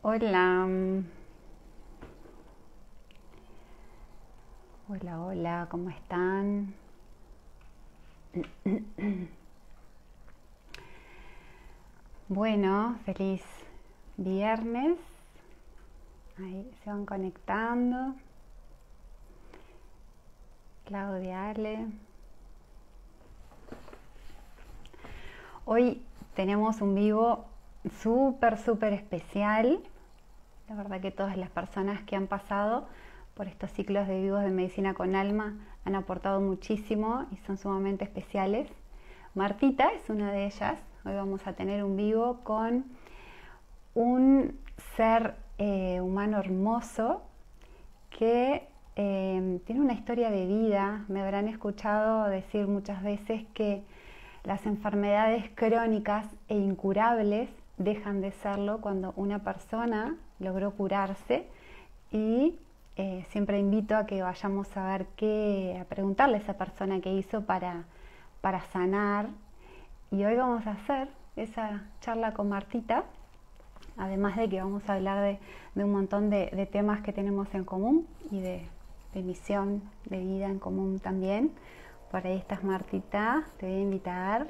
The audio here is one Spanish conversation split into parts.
Hola, hola, hola, ¿cómo están? Bueno, feliz viernes. Ahí se van conectando. Claudia, Ale. Hoy tenemos un vivo súper especial. La verdad que todas las personas que han pasado por estos ciclos de vivos de Medicina con Alma han aportado muchísimo y son sumamente especiales. Martita es una de ellas. Hoy vamos a tener un vivo con un ser humano hermoso que tiene una historia de vida. Me habrán escuchado decir muchas veces que las enfermedades crónicas e incurables dejan de serlo cuando una persona logró curarse y siempre invito a que vayamos a ver a preguntarle a esa persona qué hizo para sanar. Y hoy vamos a hacer esa charla con Martita, además de que vamos a hablar de un montón de temas que tenemos en común y de misión de vida en común también. Por ahí estás, Martita, te voy a invitar.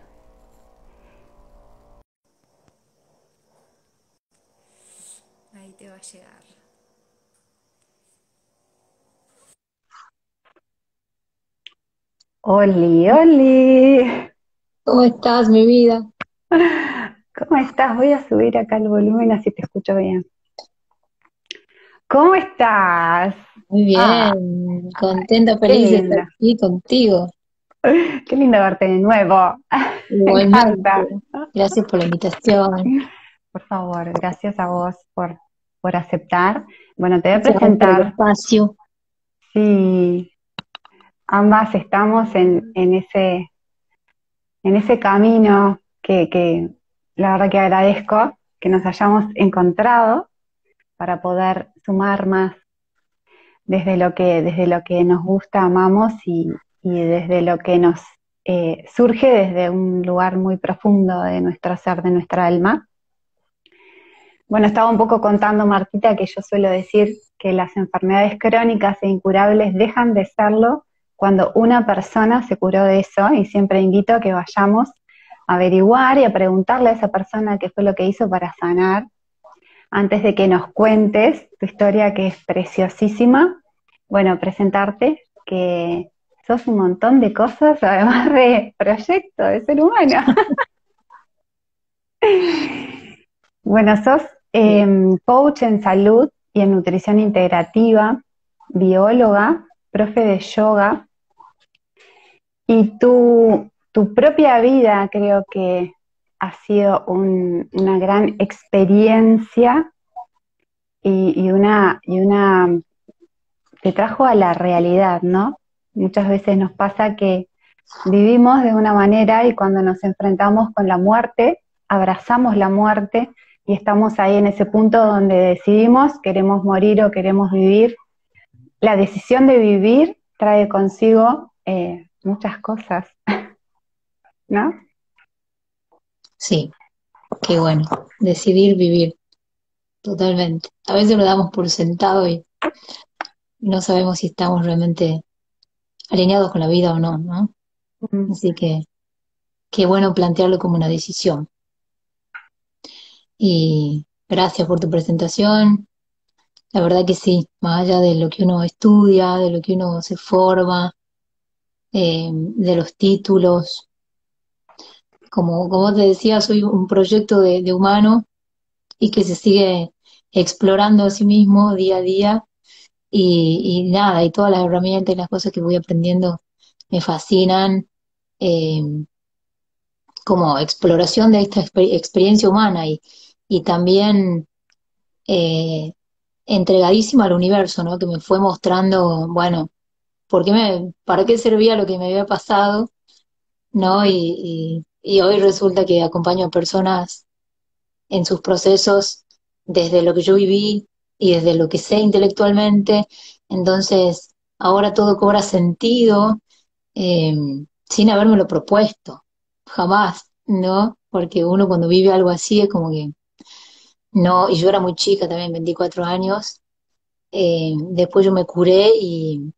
Ahí te va a llegar. Oli, Oli. ¿Cómo estás, mi vida? ¿Cómo estás? Voy a subir acá el volumen así te escucho bien. ¿Cómo estás? Muy Ah, bien, contenta, qué feliz de estar linda. aquí contigo. Qué lindo verte de nuevo. Me Igualmente, encanta. gracias por la invitación. Por favor, gracias a vos por aceptar. Bueno, te voy a Gracias a vos por el presentar. espacio. Sí, ambas estamos en ese camino que la verdad que agradezco que nos hayamos encontrado para poder sumar más desde lo que nos gusta, amamos y desde lo que nos surge desde un lugar muy profundo de nuestro ser, de nuestra alma. Bueno, estaba un poco contando, Martita, que yo suelo decir que las enfermedades crónicas e incurables dejan de serlo cuando una persona se curó de eso, y siempre invito a que vayamos a averiguar y a preguntarle a esa persona qué fue lo que hizo para sanar, antes de que nos cuentes tu historia, que es preciosísima. Bueno, presentarte que sos un montón de cosas, además de proyecto de ser humano. Bueno, sos coach en salud y en nutrición integrativa, bióloga, profe de yoga, y tu propia vida creo que ha sido una gran experiencia y una te trajo a la realidad, ¿no? Muchas veces nos pasa que vivimos de una manera y cuando nos enfrentamos con la muerte, abrazamos la muerte y estamos ahí en ese punto donde decidimos, queremos morir o queremos vivir. La decisión de vivir trae consigo muchas cosas, ¿no? Sí, qué bueno, decidir vivir, totalmente. A veces lo damos por sentado y no sabemos si estamos realmente alineados con la vida o no, ¿no? Mm. Así que qué bueno plantearlo como una decisión. Y gracias por tu presentación. La verdad que sí, más allá de lo que uno estudia, de lo que uno se forma, de los títulos, como te decía, soy un proyecto de humano y que se sigue explorando a sí mismo día a día y nada, y todas las herramientas y las cosas que voy aprendiendo me fascinan eh, como exploración de esta experiencia humana y también eh, entregadísima al universo, ¿no? Que me fue mostrando, bueno, para qué servía lo que me había pasado, ¿no? Y hoy resulta que acompaño a personas en sus procesos desde lo que yo viví y desde lo que sé intelectualmente. Entonces, ahora todo cobra sentido eh, sin habérmelo propuesto, jamás, ¿no? Porque uno cuando vive algo así es como que no, y yo era muy chica también, 24 años. Después yo me curé y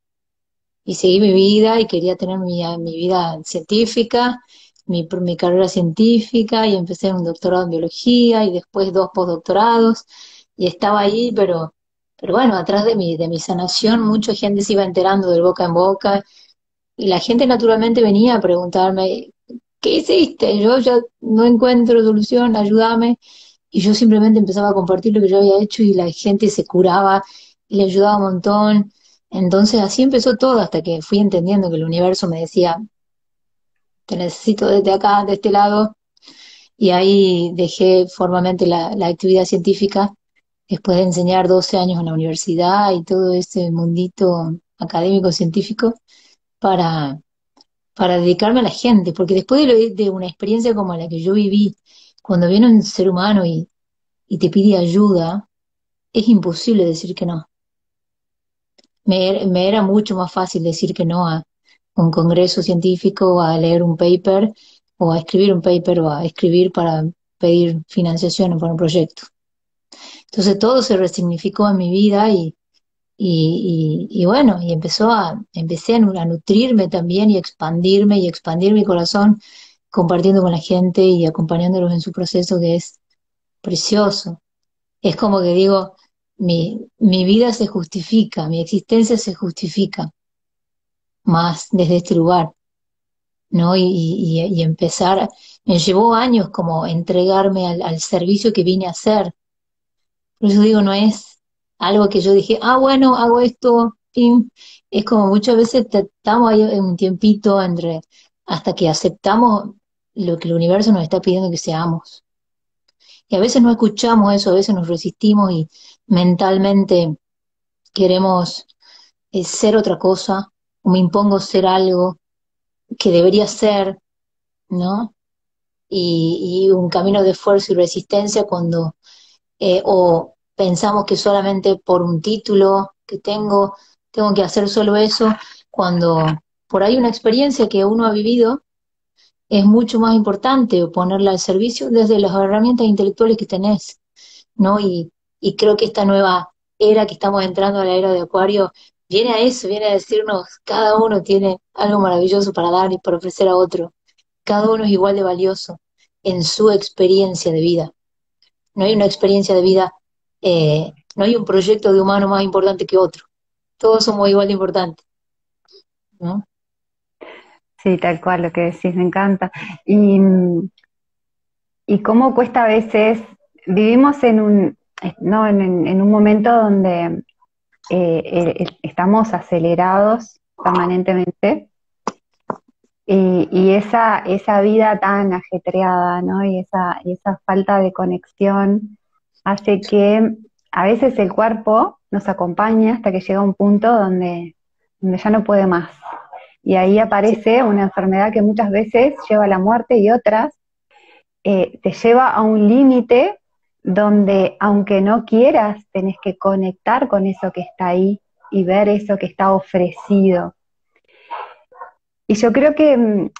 seguí mi vida y quería tener mi vida científica, mi carrera científica y empecé un doctorado en biología y después dos postdoctorados y estaba ahí, pero bueno, atrás de mi sanación mucha gente se iba enterando del boca en boca y la gente naturalmente venía a preguntarme, ¿qué hiciste? Yo ya no encuentro solución, ayúdame. Y yo simplemente empezaba a compartir lo que yo había hecho y la gente se curaba y le ayudaba un montón. Entonces así empezó todo hasta que fui entendiendo que el universo me decía, te necesito desde acá, de este lado. Y ahí dejé formalmente la actividad científica después de enseñar 12 años en la universidad y todo ese mundito académico científico para, para dedicarme a la gente, porque después de una experiencia como la que yo viví, cuando viene un ser humano y te pide ayuda, es imposible decir que no. Me era mucho más fácil decir que no a un congreso científico, a leer un paper, o a escribir un paper, o a escribir para pedir financiación para un proyecto. Entonces todo se resignificó en mi vida y bueno, y empecé a nutrirme también y expandir mi corazón compartiendo con la gente y acompañándolos en su proceso que es precioso. Es como que digo, mi vida se justifica, mi existencia se justifica más desde este lugar, ¿no? Y empezar, me llevó años como entregarme al servicio que vine a hacer. Por eso digo, no es algo que yo dije, ah, bueno, hago esto, pim. Es como muchas veces estamos ahí en un tiempito hasta que aceptamos lo que el universo nos está pidiendo que seamos. Y a veces no escuchamos eso, a veces nos resistimos y mentalmente queremos ser otra cosa, o me impongo ser algo que debería ser, ¿no? Y un camino de esfuerzo y resistencia cuando, o pensamos que solamente por un título que tengo que hacer solo eso, cuando por ahí una experiencia que uno ha vivido es mucho más importante ponerla al servicio desde las herramientas intelectuales que tenés, ¿no? Y creo que esta nueva era que estamos entrando a la era de Acuario viene a eso, viene a decirnos, cada uno tiene algo maravilloso para dar y para ofrecer a otro. Cada uno es igual de valioso en su experiencia de vida. No hay una experiencia de vida, no hay un proyecto de humano más importante que otro. Todos somos igual de importantes, ¿no? Sí, tal cual, lo que decís, me encanta. Y cómo cuesta a veces, vivimos no, en un momento donde estamos acelerados permanentemente y esa vida tan ajetreada, ¿no? Y esa falta de conexión hace que a veces el cuerpo nos acompañe hasta que llega un punto donde ya no puede más. Y ahí Sí, aparece una enfermedad que muchas veces lleva a la muerte y otras te lleva a un límite donde aunque no quieras, tenés que conectar con eso que está ahí y ver eso que está ofrecido. Y yo creo que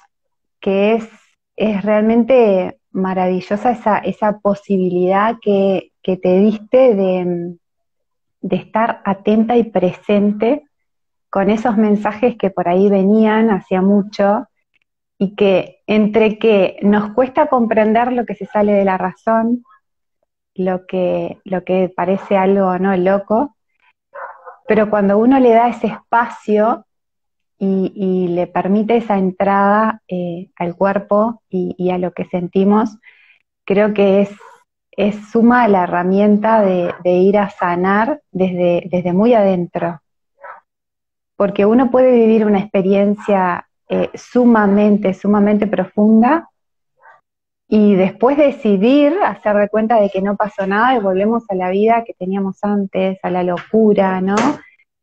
es realmente maravillosa esa posibilidad que te diste de estar atenta y presente con esos mensajes que por ahí venían hacía mucho y que entre que nos cuesta comprender lo que se sale de la razón, lo que parece algo no loco, pero cuando uno le da ese espacio y le permite esa entrada al cuerpo y a lo que sentimos, creo que es suma la herramienta de ir a sanar desde muy adentro, porque uno puede vivir una experiencia sumamente profunda y después decidir hacer de cuenta de que no pasó nada y volvemos a la vida que teníamos antes, a la locura, ¿no?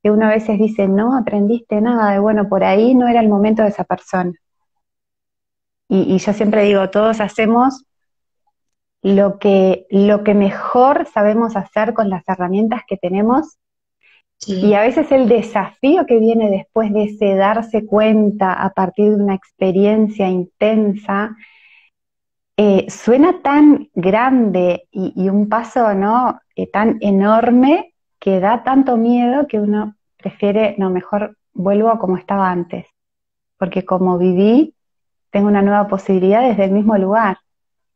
Que uno a veces dice, no aprendiste nada, y bueno, por ahí no era el momento de esa persona. Y yo siempre digo, todos hacemos lo que mejor sabemos hacer con las herramientas que tenemos, y sí, a veces el desafío que viene después de ese darse cuenta a partir de una experiencia intensa Suena tan grande y un paso, ¿no? Tan enorme que da tanto miedo que uno prefiere, no, mejor vuelvo a como estaba antes, porque como viví, tengo una nueva posibilidad desde el mismo lugar.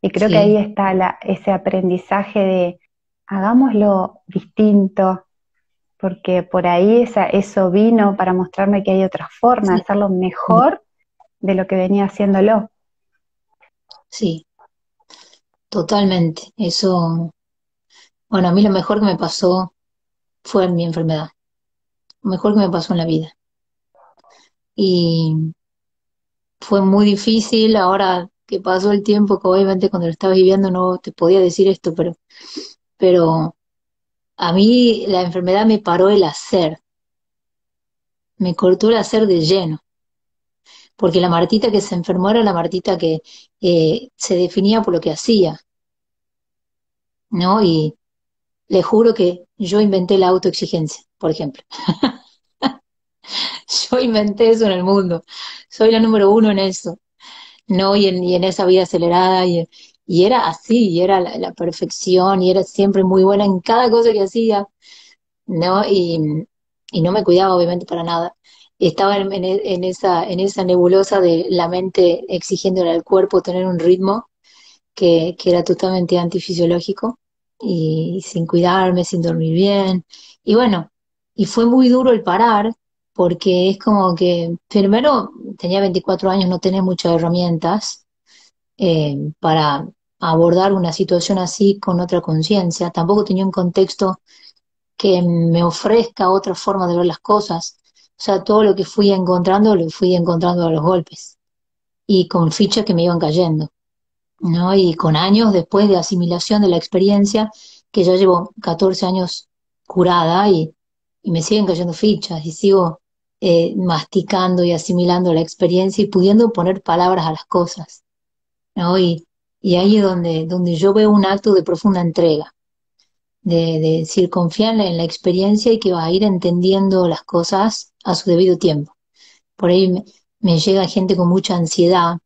Y creo que ahí Sí, está ese aprendizaje de hagámoslo distinto, porque por ahí eso vino para mostrarme que hay otra forma de sí, hacerlo mejor de lo que venía haciéndolo. sí, totalmente. Eso, bueno, a mí lo mejor que me pasó fue mi enfermedad, lo mejor que me pasó en la vida. Y fue muy difícil, ahora que pasó el tiempo, que obviamente cuando lo estaba viviendo no te podía decir esto, pero a mí la enfermedad me paró el hacer, me cortó el hacer de lleno, porque la Martita que se enfermó era la Martita que se definía por lo que hacía, ¿no? Y le juro que yo inventé la autoexigencia, por ejemplo. Yo inventé eso en el mundo. Soy la número uno en eso, ¿no? Y en esa vida acelerada, y era así, y era la perfección, y era siempre muy buena en cada cosa que hacía, ¿no? Y no me cuidaba, obviamente, para nada. Estaba en esa nebulosa de la mente exigiéndole al cuerpo tener un ritmo que era totalmente antifisiológico y sin cuidarme, sin dormir bien. Y bueno, y fue muy duro el parar porque es como que primero tenía 24 años, no tenía muchas herramientas para abordar una situación así con otra conciencia. Tampoco tenía un contexto que me ofrezca otra forma de ver las cosas. O sea, todo lo que fui encontrando, lo fui encontrando a los golpes y con fichas que me iban cayendo, ¿no? Y con años después de asimilación de la experiencia, que ya llevo 14 años curada y me siguen cayendo fichas y sigo masticando y asimilando la experiencia y pudiendo poner palabras a las cosas, ¿no? Y ahí es donde yo veo un acto de profunda entrega, de decir, confiar en la experiencia y que va a ir entendiendo las cosas a su debido tiempo. Por ahí me llega gente con mucha ansiedad.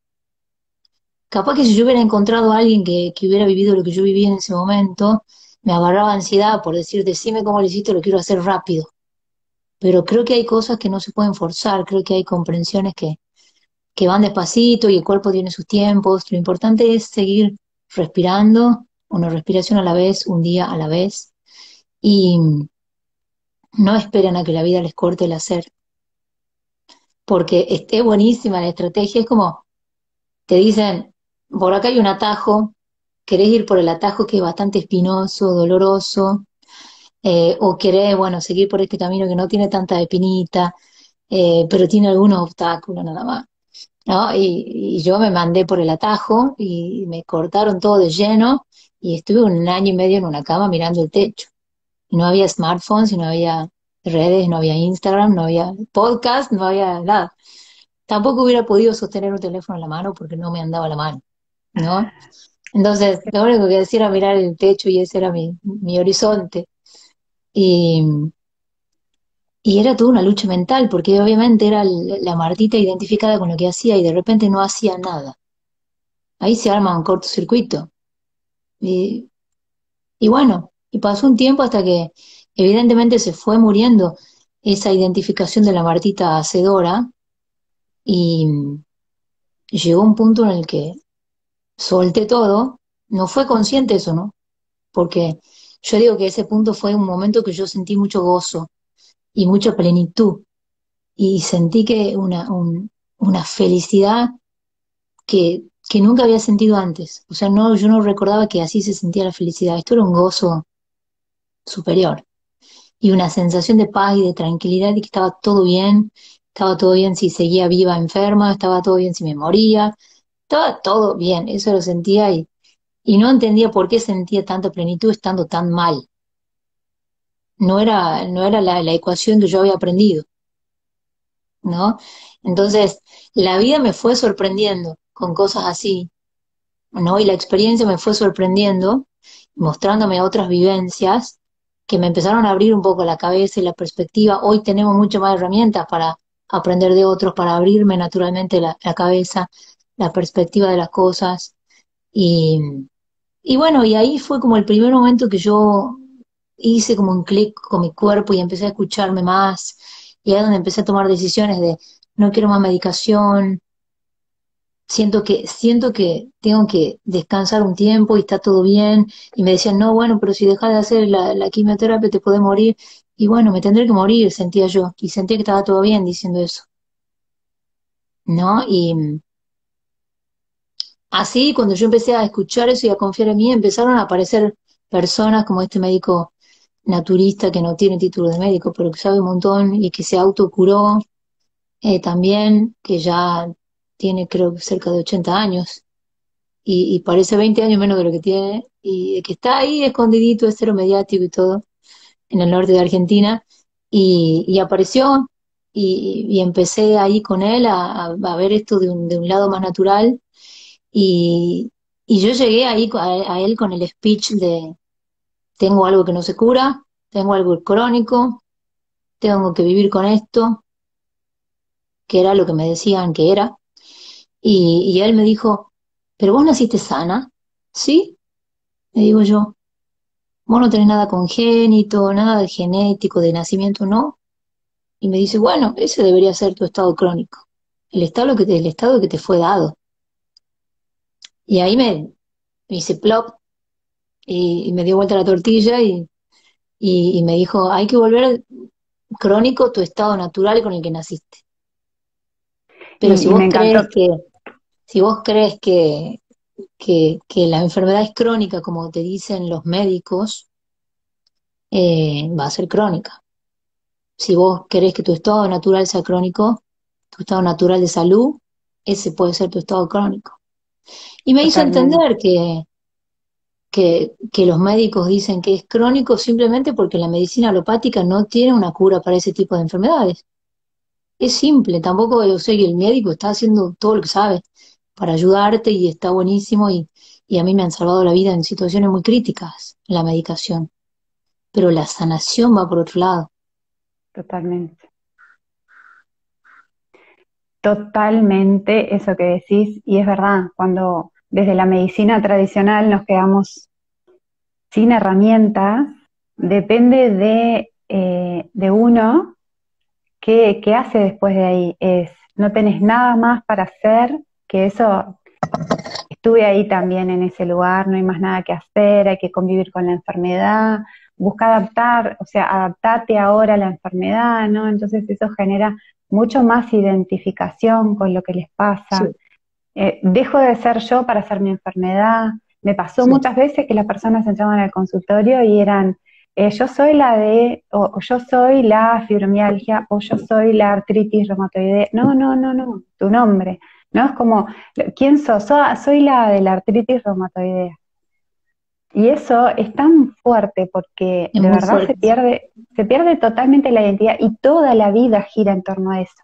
Capaz que si yo hubiera encontrado a alguien que hubiera vivido lo que yo viví en ese momento, me agarraba ansiedad por decir, decime cómo lo hiciste, lo quiero hacer rápido. Pero creo que hay cosas que no se pueden forzar, creo que hay comprensiones que van despacito y el cuerpo tiene sus tiempos. Lo importante es seguir respirando, una respiración a la vez, un día a la vez, y no esperen a que la vida les corte el hacer, porque esté buenísima la estrategia, es como te dicen, por acá hay un atajo, querés ir por el atajo que es bastante espinoso, doloroso, o querés, bueno, seguir por este camino que no tiene tanta espinita, pero tiene algunos obstáculos nada más, ¿no? Y yo me mandé por el atajo y me cortaron todo de lleno y estuve un año y medio en una cama mirando el techo. Y no había smartphones, y no había redes, no había Instagram, no había podcast, no había nada. Tampoco hubiera podido sostener un teléfono en la mano porque no me andaba la mano, ¿no? Entonces, lo único que hacía era mirar el techo y ese era mi horizonte. Y, y era toda una lucha mental, porque obviamente era la Martita identificada con lo que hacía y de repente no hacía nada. Ahí se arma un cortocircuito. Y, y bueno, y pasó un tiempo hasta que evidentemente se fue muriendo esa identificación de la Martita hacedora y llegó un punto en el que solté todo. No fue consciente eso, ¿no? Porque yo digo que ese punto fue un momento que yo sentí mucho gozo y mucha plenitud y sentí que una felicidad que nunca había sentido antes. O sea, no, yo no recordaba que así se sentía la felicidad. Esto era un gozo superior y una sensación de paz y de tranquilidad y que estaba todo bien si seguía viva enferma, estaba todo bien si me moría, estaba todo bien, eso lo sentía y no entendía por qué sentía tanta plenitud estando tan mal. No era la ecuación que yo había aprendido, ¿no? Entonces, la vida me fue sorprendiendo con cosas así, ¿no? Y la experiencia me fue sorprendiendo, mostrándome otras vivencias que me empezaron a abrir un poco la cabeza y la perspectiva. Hoy tenemos muchas más herramientas para aprender de otros, para abrirme naturalmente la cabeza, la perspectiva de las cosas. Y, y bueno, y ahí fue como el primer momento que yo hice como un clic con mi cuerpo y empecé a escucharme más. Y ahí es donde empecé a tomar decisiones de no quiero más medicación, siento que tengo que descansar un tiempo y está todo bien. Y me decían, no, bueno, pero si dejas de hacer la quimioterapia te puedes morir. Y bueno, me tendré que morir, sentía yo. Y sentía que estaba todo bien diciendo eso, ¿no? Y así, cuando yo empecé a escuchar eso y a confiar en mí, empezaron a aparecer personas como este médico naturista que no tiene título de médico, pero que sabe un montón y que se autocuró también, que ya tiene creo que cerca de 80 años y parece 20 años menos de lo que tiene, y que está ahí escondidito, es cero mediático y todo, en el norte de Argentina, y apareció y empecé ahí con él a ver esto de un lado más natural y, y yo llegué ahí a él con el speech de tengo algo que no se cura, tengo algo crónico, tengo que vivir con esto, que era lo que me decían que era. Y él me dijo, ¿pero vos naciste sana? ¿Sí? Le digo yo, vos no tenés nada congénito, nada de genético, de nacimiento, ¿no? Y me dice, bueno, ese debería ser tu estado crónico, el estado que te fue dado. Y ahí me hice plop y me dio vuelta la tortilla y me dijo, hay que volver crónico tu estado natural con el que naciste. Pero Y me encantó. si vos crees que la enfermedad es crónica, como te dicen los médicos, va a ser crónica. Si vos querés que tu estado natural sea crónico, tu estado natural de salud, ese puede ser tu estado crónico. Y me hizo Totalmente. entender que los médicos dicen que es crónico simplemente porque la medicina alopática no tiene una cura para ese tipo de enfermedades. Es simple, tampoco yo sé que el médico está haciendo todo lo que sabe para ayudarte y está buenísimo y a mí me han salvado la vida en situaciones muy críticas, la medicación, pero la sanación va por otro lado. Totalmente. Totalmente eso que decís, y es verdad, cuando desde la medicina tradicional nos quedamos sin herramientas, depende de uno qué hace después de ahí. Es, no tenés nada más para hacer que eso. Estuve ahí también en ese lugar, no hay más nada que hacer, hay que convivir con la enfermedad, busca adaptar, o sea, adaptate ahora a la enfermedad, ¿no? Entonces eso genera mucho más identificación con lo que les pasa. Sí, Dejo de ser yo para ser mi enfermedad. Me pasó sí, muchas veces que las personas entraban al consultorio y eran, yo soy o yo soy la fibromialgia, o yo soy la artritis reumatoidea. No, no, no, no, tu nombre. ¿No? Es como, ¿quién sos? Soy la de la artritis reumatoidea. Y eso es tan fuerte porque es de muy verdad fuerte. se pierde totalmente la identidad y toda la vida gira en torno a eso.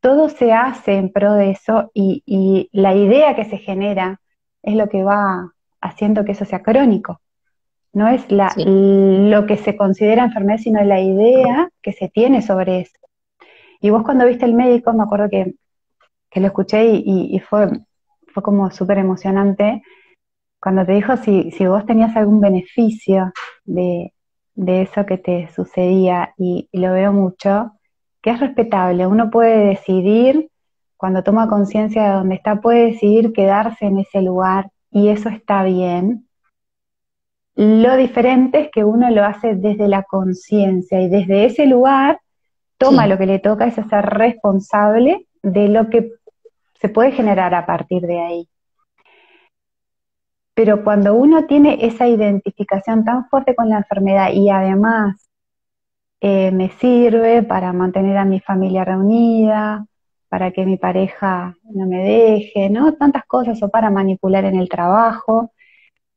Todo se hace en pro de eso y la idea que se genera es lo que va haciendo que eso sea crónico. No es Sí, lo que se considera enfermedad, sino la idea que se tiene sobre eso. Y vos cuando viste el médico, me acuerdo que lo escuché y fue como súper emocionante cuando te dijo si vos tenías algún beneficio de, de eso que te sucedía, y lo veo mucho, que es respetable. Uno puede decidir, cuando toma conciencia de dónde está, puede decidir quedarse en ese lugar y eso está bien. Lo diferente es que uno lo hace desde la conciencia y desde ese lugar toma sí, lo que le toca, es ser responsable de lo que se puede generar a partir de ahí. Pero cuando uno tiene esa identificación tan fuerte con la enfermedad y además me sirve para mantener a mi familia reunida, para que mi pareja no me deje, ¿no? Tantas cosas, o para manipular en el trabajo,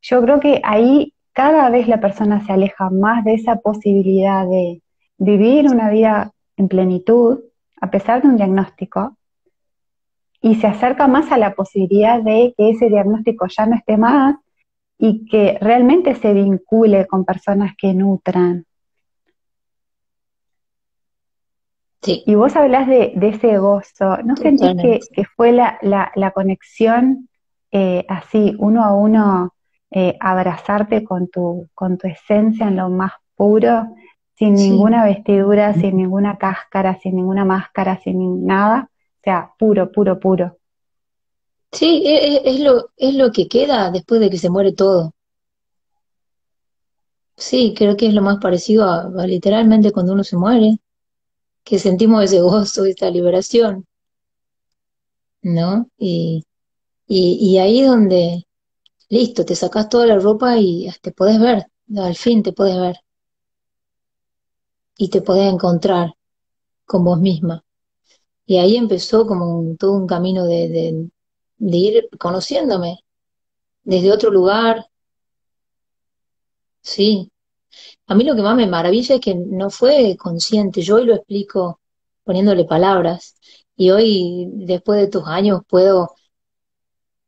yo creo que ahí cada vez la persona se aleja más de esa posibilidad de vivir una vida en plenitud, a pesar de un diagnóstico, y se acerca más a la posibilidad de que ese diagnóstico ya no esté más y que realmente se vincule con personas que nutran. sí, Y vos hablás de ese gozo, ¿no sentís totalmente. que fue la conexión? así, uno a uno, abrazarte con tu esencia en lo más puro, sin Sí, ninguna vestidura, sin ninguna cáscara, sin ninguna máscara, nada, o sea, puro, puro, puro. sí, es lo que queda después de que se muere todo. Sí, creo que es lo más parecido a literalmente cuando uno se muere, que sentimos ese gozo, esa liberación, ¿no? Y ahí donde, listo, te sacás toda la ropa y te podés ver, al fin te podés ver y te podés encontrar con vos misma. Y ahí empezó como todo un camino de ir conociéndome desde otro lugar, sí. A mí lo que más me maravilla es que no fue consciente, yo hoy lo explico poniéndole palabras y hoy, después de tus años, puedo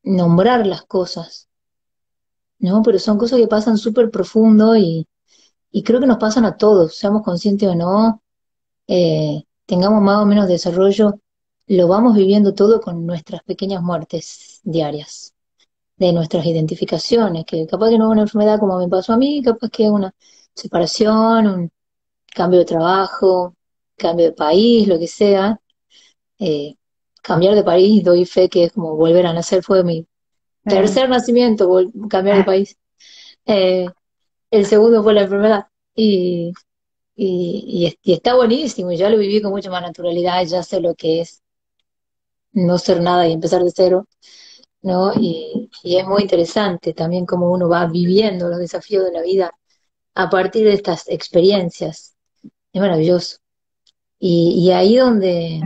nombrar las cosas, ¿no? Pero son cosas que pasan súper profundo y creo que nos pasan a todos, seamos conscientes o no, tengamos más o menos desarrollo, lo vamos viviendo todo con nuestras pequeñas muertes diarias, de nuestras identificaciones, que capaz que no es una enfermedad como me pasó a mí, capaz que es una separación, un cambio de trabajo, cambio de país, lo que sea. Eh, Cambiar de país, doy fe que es como volver a nacer, fue mi Eh, tercer nacimiento, cambiar de país. Eh, el segundo fue la enfermedad. Y está buenísimo, y ya lo viví con mucha más naturalidad, ya sé lo que es no ser nada y empezar de cero, ¿no? Y es muy interesante también cómo uno va viviendo los desafíos de la vida a partir de estas experiencias. Es maravilloso. Y ahí donde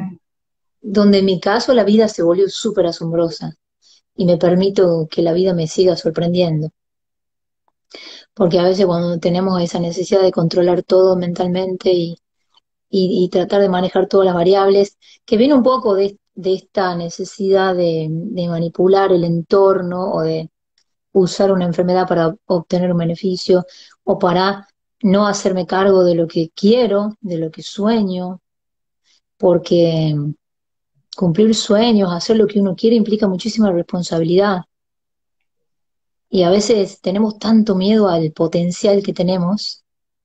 en mi caso la vida se volvió súper asombrosa y me permito que la vida me siga sorprendiendo. Porque a veces cuando tenemos esa necesidad de controlar todo mentalmente y tratar de manejar todas las variables, que viene un poco de esta necesidad de manipular el entorno o de usar una enfermedad para obtener un beneficio o para no hacerme cargo de lo que quiero, de lo que sueño, porque cumplir sueños, hacer lo que uno quiere implica muchísima responsabilidad. Y a veces tenemos tanto miedo al potencial que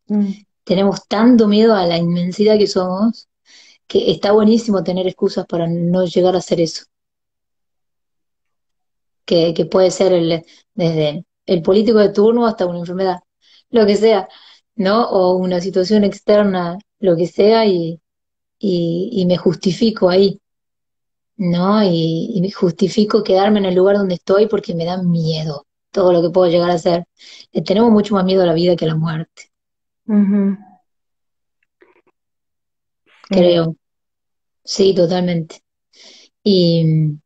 mm, tenemos tanto miedo a la inmensidad que somos, que está buenísimo tener excusas para no llegar a hacer eso, que puede ser desde el político de turno hasta una enfermedad, lo que sea, ¿no? O una situación externa, lo que sea, y me justifico ahí, ¿no? Y me justifico quedarme en el lugar donde estoy porque me da miedo todo lo que puedo llegar a hacer. Le tenemos mucho más miedo a la vida que a la muerte, ujú, sí. creo. Sí, totalmente. Y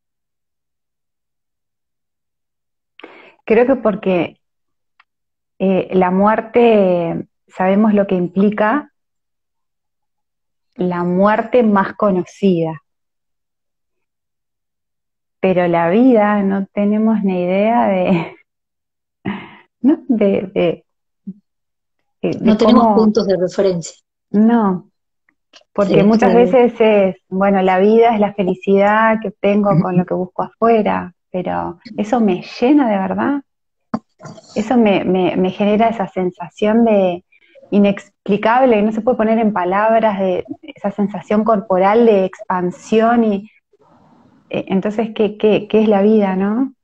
Creo que porque la muerte, sabemos lo que implica la muerte más conocida, pero la vida no tenemos ni idea de, ¿no? no de tenemos cómo, puntos de referencia. no, porque Sí, muchas claro. veces es, bueno, la vida es la felicidad que tengo con lo que busco afuera, pero eso me llena de verdad, eso me genera esa sensación de inexplicable, que no se puede poner en palabras, de esa sensación corporal de expansión y entonces, ¿qué es la vida, no?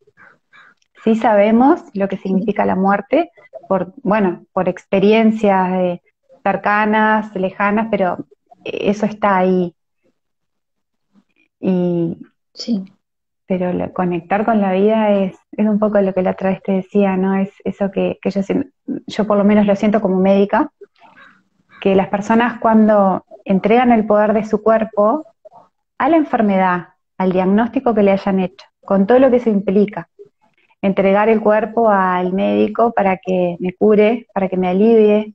Sí sabemos lo que significa la muerte por, bueno, por experiencias cercanas, lejanas, pero eso está ahí. Y, Sí, pero conectar con la vida es un poco lo que la otra vez te decía, ¿no? Es eso que yo por lo menos lo siento como médica, que las personas cuando entregan el poder de su cuerpo a la enfermedad, al diagnóstico que le hayan hecho, con todo lo que eso implica, entregar el cuerpo al médico para que me cure, para que me alivie,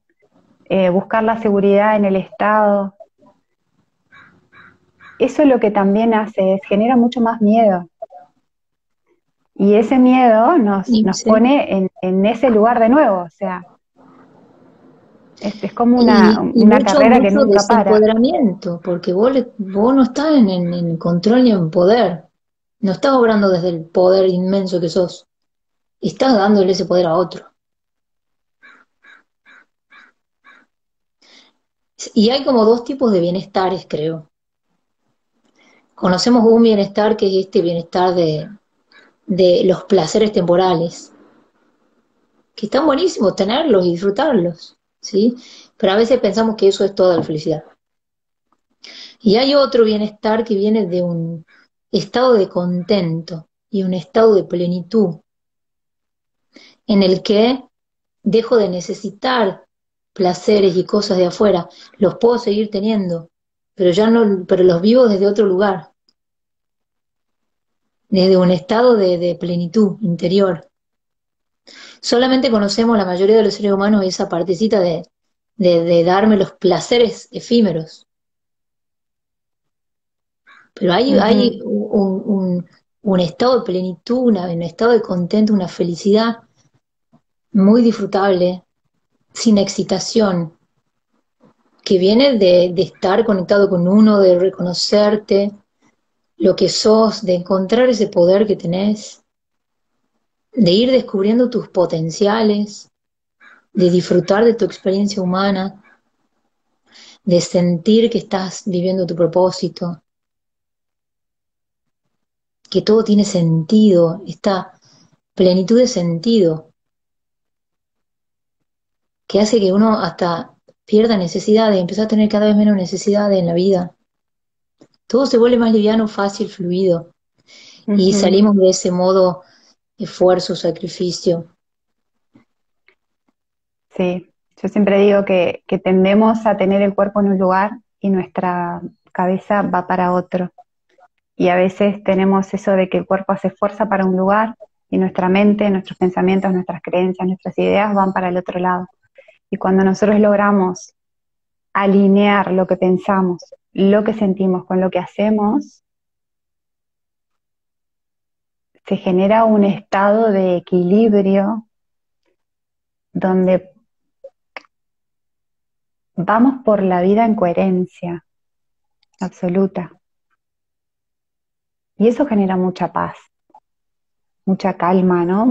buscar la seguridad en el Estado. Eso es lo que también hace, es genera mucho más miedo. Y ese miedo y, nos sí. pone en ese lugar de nuevo, o sea, es como Y una mucho, carrera que mucho nunca para. desempoderamiento, porque vos no estás en control ni en poder. No estás obrando desde el poder inmenso que sos, estás dándole ese poder a otro. Y hay como dos tipos de bienestares, creo. Conocemos un bienestar que es este bienestar de los placeres temporales, que están buenísimos tenerlos y disfrutarlos, ¿sí? Pero a veces pensamos que eso es toda la felicidad. Y hay otro bienestar que viene de un estado de contento y un estado de plenitud, en el que dejo de necesitar placeres y cosas de afuera, los puedo seguir teniendo, pero ya no, pero los vivo desde otro lugar, desde un estado de plenitud interior. Solamente conocemos la mayoría de los seres humanos esa partecita de darme los placeres efímeros, pero hay Ujú. un estado de plenitud, un estado de contento, una felicidad muy disfrutable, sin excitación, que viene de estar conectado con uno, de reconocerte lo que sos, de encontrar ese poder que tenés, de ir descubriendo tus potenciales, de disfrutar de tu experiencia humana, de sentir que estás viviendo tu propósito, que todo tiene sentido, esta plenitud de sentido, que hace que uno hasta pierda necesidades, empieza a tener cada vez menos necesidades en la vida. Todo se vuelve más liviano, fácil, fluido, y Ujú. salimos de ese modo esfuerzo, sacrificio. Sí, yo siempre digo que tendemos a tener el cuerpo en un lugar y nuestra cabeza va para otro. Y a veces tenemos eso de que el cuerpo hace fuerza para un lugar y nuestra mente, nuestros pensamientos, nuestras creencias, nuestras ideas van para el otro lado. Y cuando nosotros logramos alinear lo que pensamos, lo que sentimos con lo que hacemos, se genera un estado de equilibrio donde vamos por la vida en coherencia absoluta. Y eso genera mucha paz, mucha calma, ¿no?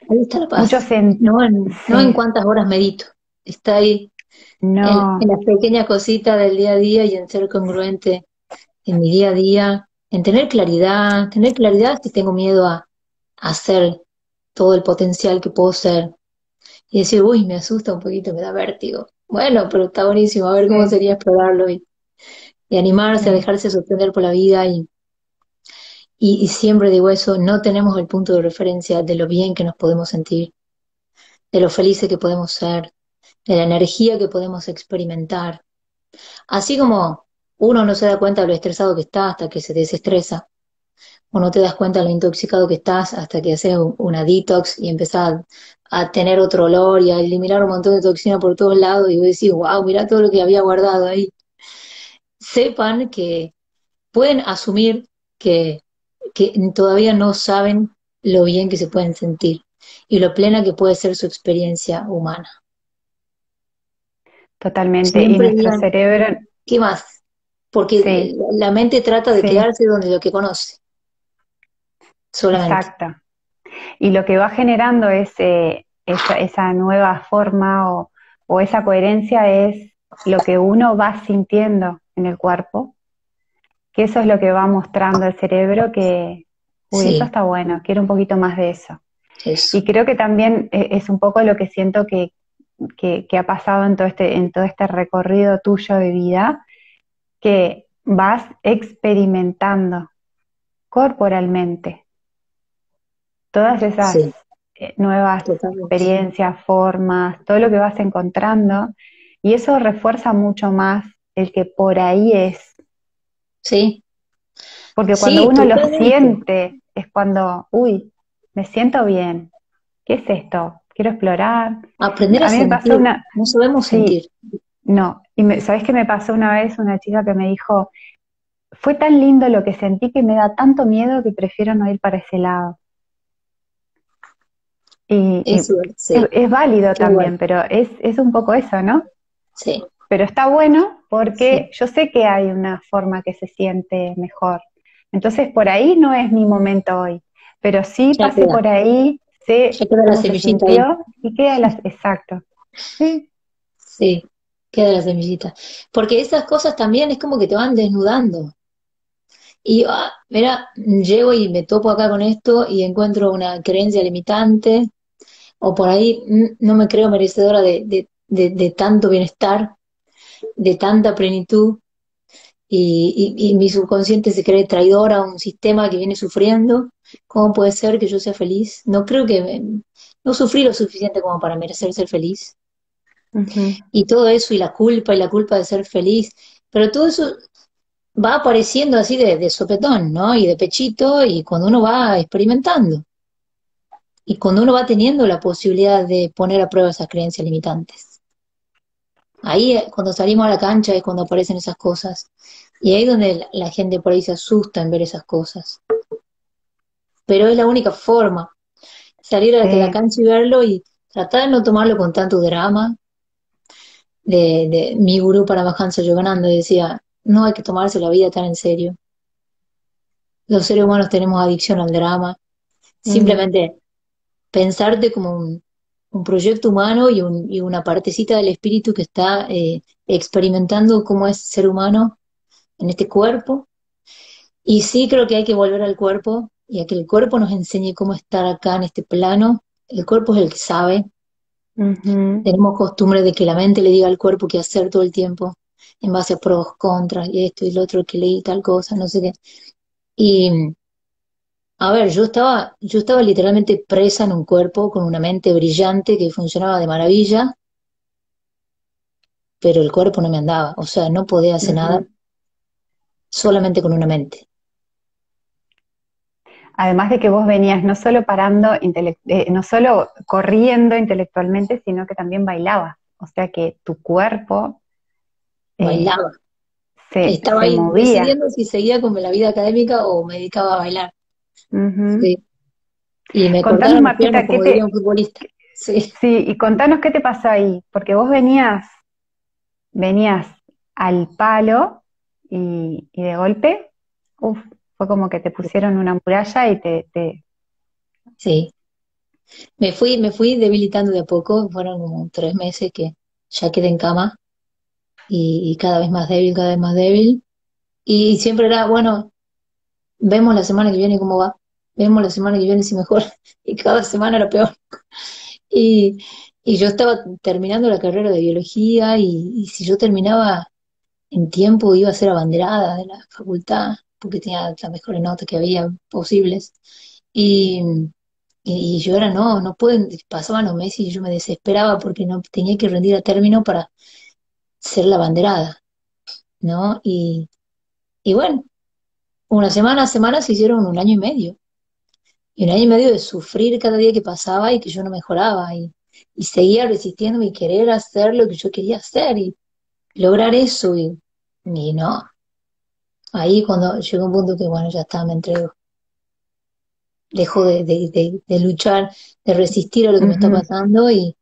Ahí está la Mucho paz, no en sí, cuántas horas medito, está ahí en no, las pequeñas cositas del día a día y en ser congruente en mi día a día, en tener claridad si tengo miedo a ser todo el potencial que puedo ser. Y decir, uy, me asusta un poquito, me da vértigo. Bueno, pero está buenísimo, a ver cómo sí, sería explorarlo y animarse a sí, dejarse sorprender por la vida y siempre digo eso, no tenemos el punto de referencia de lo bien que nos podemos sentir, de lo felices que podemos ser, de la energía que podemos experimentar. Así como uno no se da cuenta de lo estresado que está hasta que se desestresa, o no te das cuenta de lo intoxicado que estás hasta que haces una detox y empezás a tener otro olor y a eliminar un montón de toxina por todos lados y vos decís, wow, mira todo lo que había guardado ahí. Sepan que pueden asumir que, que todavía no saben lo bien que se pueden sentir y lo plena que puede ser su experiencia humana. totalmente. Y Siempre nuestro digan, cerebro, ¿qué más? Porque sí, la mente trata de sí, quedarse donde lo que conoce, solamente. exacto. Y lo que va generando esa nueva forma o esa coherencia es lo que uno va sintiendo en el cuerpo, que eso es lo que va mostrando el cerebro que, uy, eso Sí, está bueno, quiero un poquito más de eso. eso. Y creo que también es un poco lo que siento que ha pasado en todo este recorrido tuyo de vida, que vas experimentando corporalmente todas esas Sí, nuevas totalmente. experiencias, formas, todo lo que vas encontrando, y eso refuerza mucho más el que por ahí es, Sí, porque cuando sí, uno lo totalmente. siente es cuando, uy, me siento bien, ¿qué es esto? Quiero explorar. Aprender a A mí me pasó sentir, no sabemos sentir. sí, no, ¿sabés qué me pasó una vez? Una chica que me dijo, fue tan lindo lo que sentí que me da tanto miedo que prefiero no ir para ese lado. Y Eso, sí, es válido qué bueno. también, pero es un poco eso, ¿no? Sí, Pero está bueno porque sí, yo sé que hay una forma que se siente mejor. Entonces por ahí no es mi momento hoy, pero sí Ya pasé queda, por ahí, sé ya queda la cómo se semillita ahí. sintió y queda las, exacto. Sí, Sí, queda la semillita. Porque esas cosas también es como que te van desnudando. Y mira, llego y me topo acá con esto y encuentro una creencia limitante, o por ahí no me creo merecedora de tanto bienestar, de tanta plenitud, y mi subconsciente se cree traidor a un sistema que viene sufriendo. ¿Cómo puede ser que yo sea feliz? No creo que no sufrí lo suficiente como para merecer ser feliz. ujú. Y todo eso, y la culpa de ser feliz, pero todo eso va apareciendo así de sopetón, ¿no? Y de pechito, y cuando uno va experimentando, y cuando uno va teniendo la posibilidad de poner a prueba esas creencias limitantes. Ahí, cuando salimos a la cancha, es cuando aparecen esas cosas. Y ahí es donde la gente por ahí se asusta en ver esas cosas. Pero es la única forma, salir a la Sí. cancha y verlo y tratar de no tomarlo con tanto drama. De mi gurú Paramahansa Yogananda decía, no hay que tomarse la vida tan en serio. Los seres humanos tenemos adicción al drama. Mm. Simplemente pensarte como un proyecto humano y una partecita del espíritu que está experimentando cómo es ser humano en este cuerpo. Y sí creo que hay que volver al cuerpo y a que el cuerpo nos enseñe cómo estar acá en este plano. El cuerpo es el que sabe. Ujú. Tenemos costumbre de que la mente le diga al cuerpo qué hacer todo el tiempo, en base a pros, contras, y esto y lo otro, que leí tal cosa, no sé qué. Y a ver, yo estaba literalmente presa en un cuerpo con una mente brillante que funcionaba de maravilla, pero el cuerpo no me andaba, o sea, no podía hacer nada Ujú. solamente con una mente. Además de que vos venías no solo no solo corriendo intelectualmente, sino que también bailabas. O sea que tu cuerpo eh, Bailaba. Estaba se ahí movía. decidiendo si seguía con la vida académica o me dedicaba a bailar. Ujú. Sí. Y me Contanos, cortaron las piernas, Martita, como diría un futbolista. Sí. sí, y contanos qué te pasó ahí, porque vos venías al palo y de golpe, uf, fue como que te pusieron una muralla y Sí. Me fui debilitando de a poco, fueron como 3 meses que ya quedé en cama y cada vez más débil, cada vez más débil. Y siempre era, bueno, vemos la semana que viene cómo va, vemos la semana que viene si mejor, y cada semana era peor. Y, y yo estaba terminando la carrera de biología y si yo terminaba en tiempo iba a ser abanderada de la facultad, porque tenía las mejores notas que había posibles. Y, y yo era, no, no pueden, pasaban los meses y yo me desesperaba porque no tenía que rendir a término para ser la abanderada, ¿no? Y bueno, una semana se hicieron un año y medio. Y un año y medio de sufrir cada día que pasaba y que yo no mejoraba. Y seguía resistiendo y querer hacer lo que yo quería hacer y lograr eso. Y no, ahí cuando llegó un punto que, bueno, ya está, me entrego. Dejo de luchar, de resistir a lo que me está Ujú. pasando y,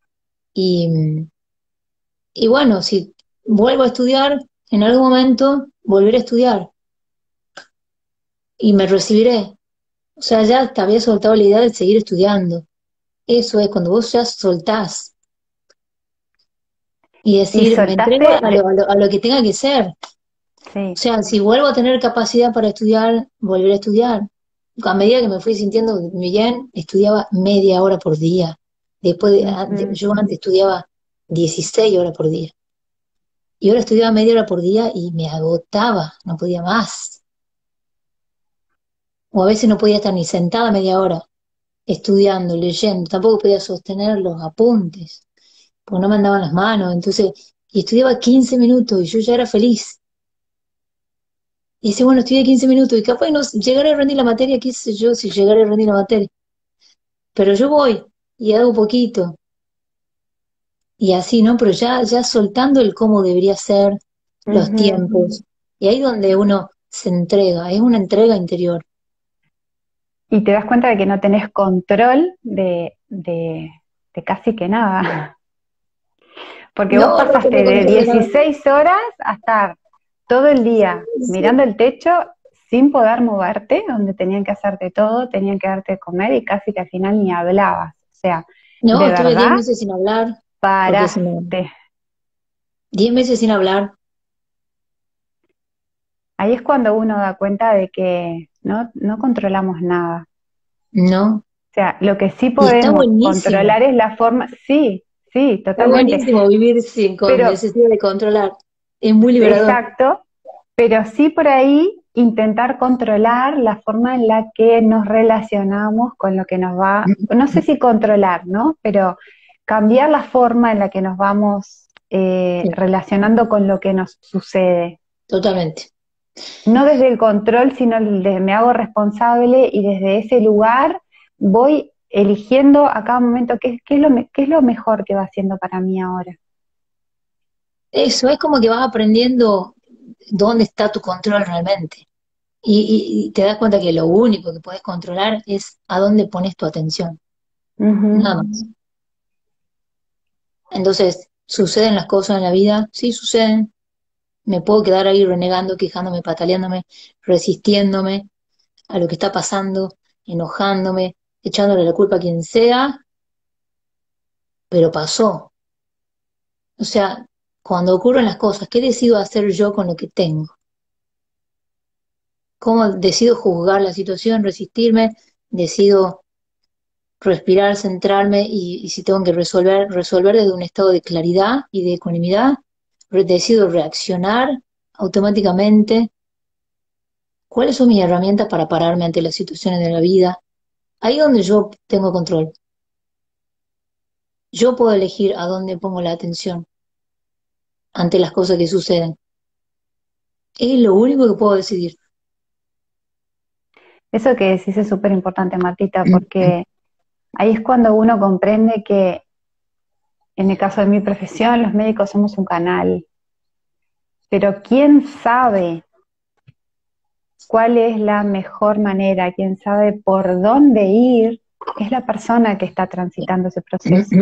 y bueno, si vuelvo a estudiar, en algún momento volveré a estudiar y me recibiré. O sea, ya te había soltado la idea de seguir estudiando. Eso es, cuando vos ya soltás y Y decir, me entrego soltaste, a lo que tenga que ser. O sí. sea, si vuelvo a tener capacidad para estudiar, volveré a estudiar. A medida que me fui sintiendo bien, estudiaba media hora por día. Ujú. Yo antes estudiaba 16 horas por día. Y ahora estudiaba media hora por día y me agotaba, no podía más. O a veces no podía estar ni sentada media hora estudiando, leyendo. Tampoco podía sostener los apuntes, porque no me andaban las manos. Entonces, y estudiaba 15 minutos y yo ya era feliz. Y dice, bueno, estudié 15 minutos y capaz no llegaré a rendir la materia, qué sé yo, si llegaré a rendir la materia. Pero yo voy y hago poquito y así, ¿no? Pero ya soltando el cómo debería ser, los Ujú. tiempos. Y ahí donde uno se entrega, es una entrega interior. Y te das cuenta de que no tenés control de casi que nada. Porque vos No, no pasaste tengo de control de nada. 16 horas a estar todo el día mirando el techo sin poder moverte, donde tenían que hacerte todo, tenían que darte de comer y casi que al final ni hablabas. O sea, No, de estuve 10 verdad meses sin hablar, porque se me... paraste. 10 meses sin hablar, Ahí es cuando uno da cuenta de que no controlamos nada. ¿no? O sea, lo que sí Y está podemos buenísimo, controlar es la forma, sí, sí, está totalmente, buenísimo vivir con pero necesidad de controlar. Es muy liberador. exacto, pero sí por ahí intentar controlar la forma en la que nos relacionamos con lo que nos va, no sé si controlar, ¿no? Pero cambiar la forma en la que nos vamos Sí, relacionando con lo que nos sucede. totalmente. No desde el control, sino desde me hago responsable y desde ese lugar voy eligiendo a cada momento qué es lo mejor que va haciendo para mí ahora. Eso es como que vas aprendiendo dónde está tu control realmente. Y te das cuenta que lo único que puedes controlar es a dónde pones tu atención, Ujú. nada más. Entonces, ¿suceden las cosas en la vida? Sí, suceden. Me puedo quedar ahí renegando, quejándome, pataleándome, resistiéndome a lo que está pasando, enojándome, echándole la culpa a quien sea, pero pasó. O sea, cuando ocurren las cosas, ¿qué decido hacer yo con lo que tengo? ¿Cómo decido juzgar la situación, resistirme? Decido respirar, centrarme y si tengo que resolver desde un estado de claridad y de ecuanimidad. Decido reaccionar automáticamente. ¿Cuáles son mis herramientas para pararme ante las situaciones de la vida? Ahí donde yo tengo control. Yo puedo elegir a dónde pongo la atención ante las cosas que suceden. Es lo único que puedo decidir. Eso que decís es súper importante, Martita, porque ahí es cuando uno comprende que en el caso de mi profesión, los médicos somos un canal, pero ¿quién sabe cuál es la mejor manera? ¿Quién sabe por dónde ir? Es la persona que está transitando ese proceso.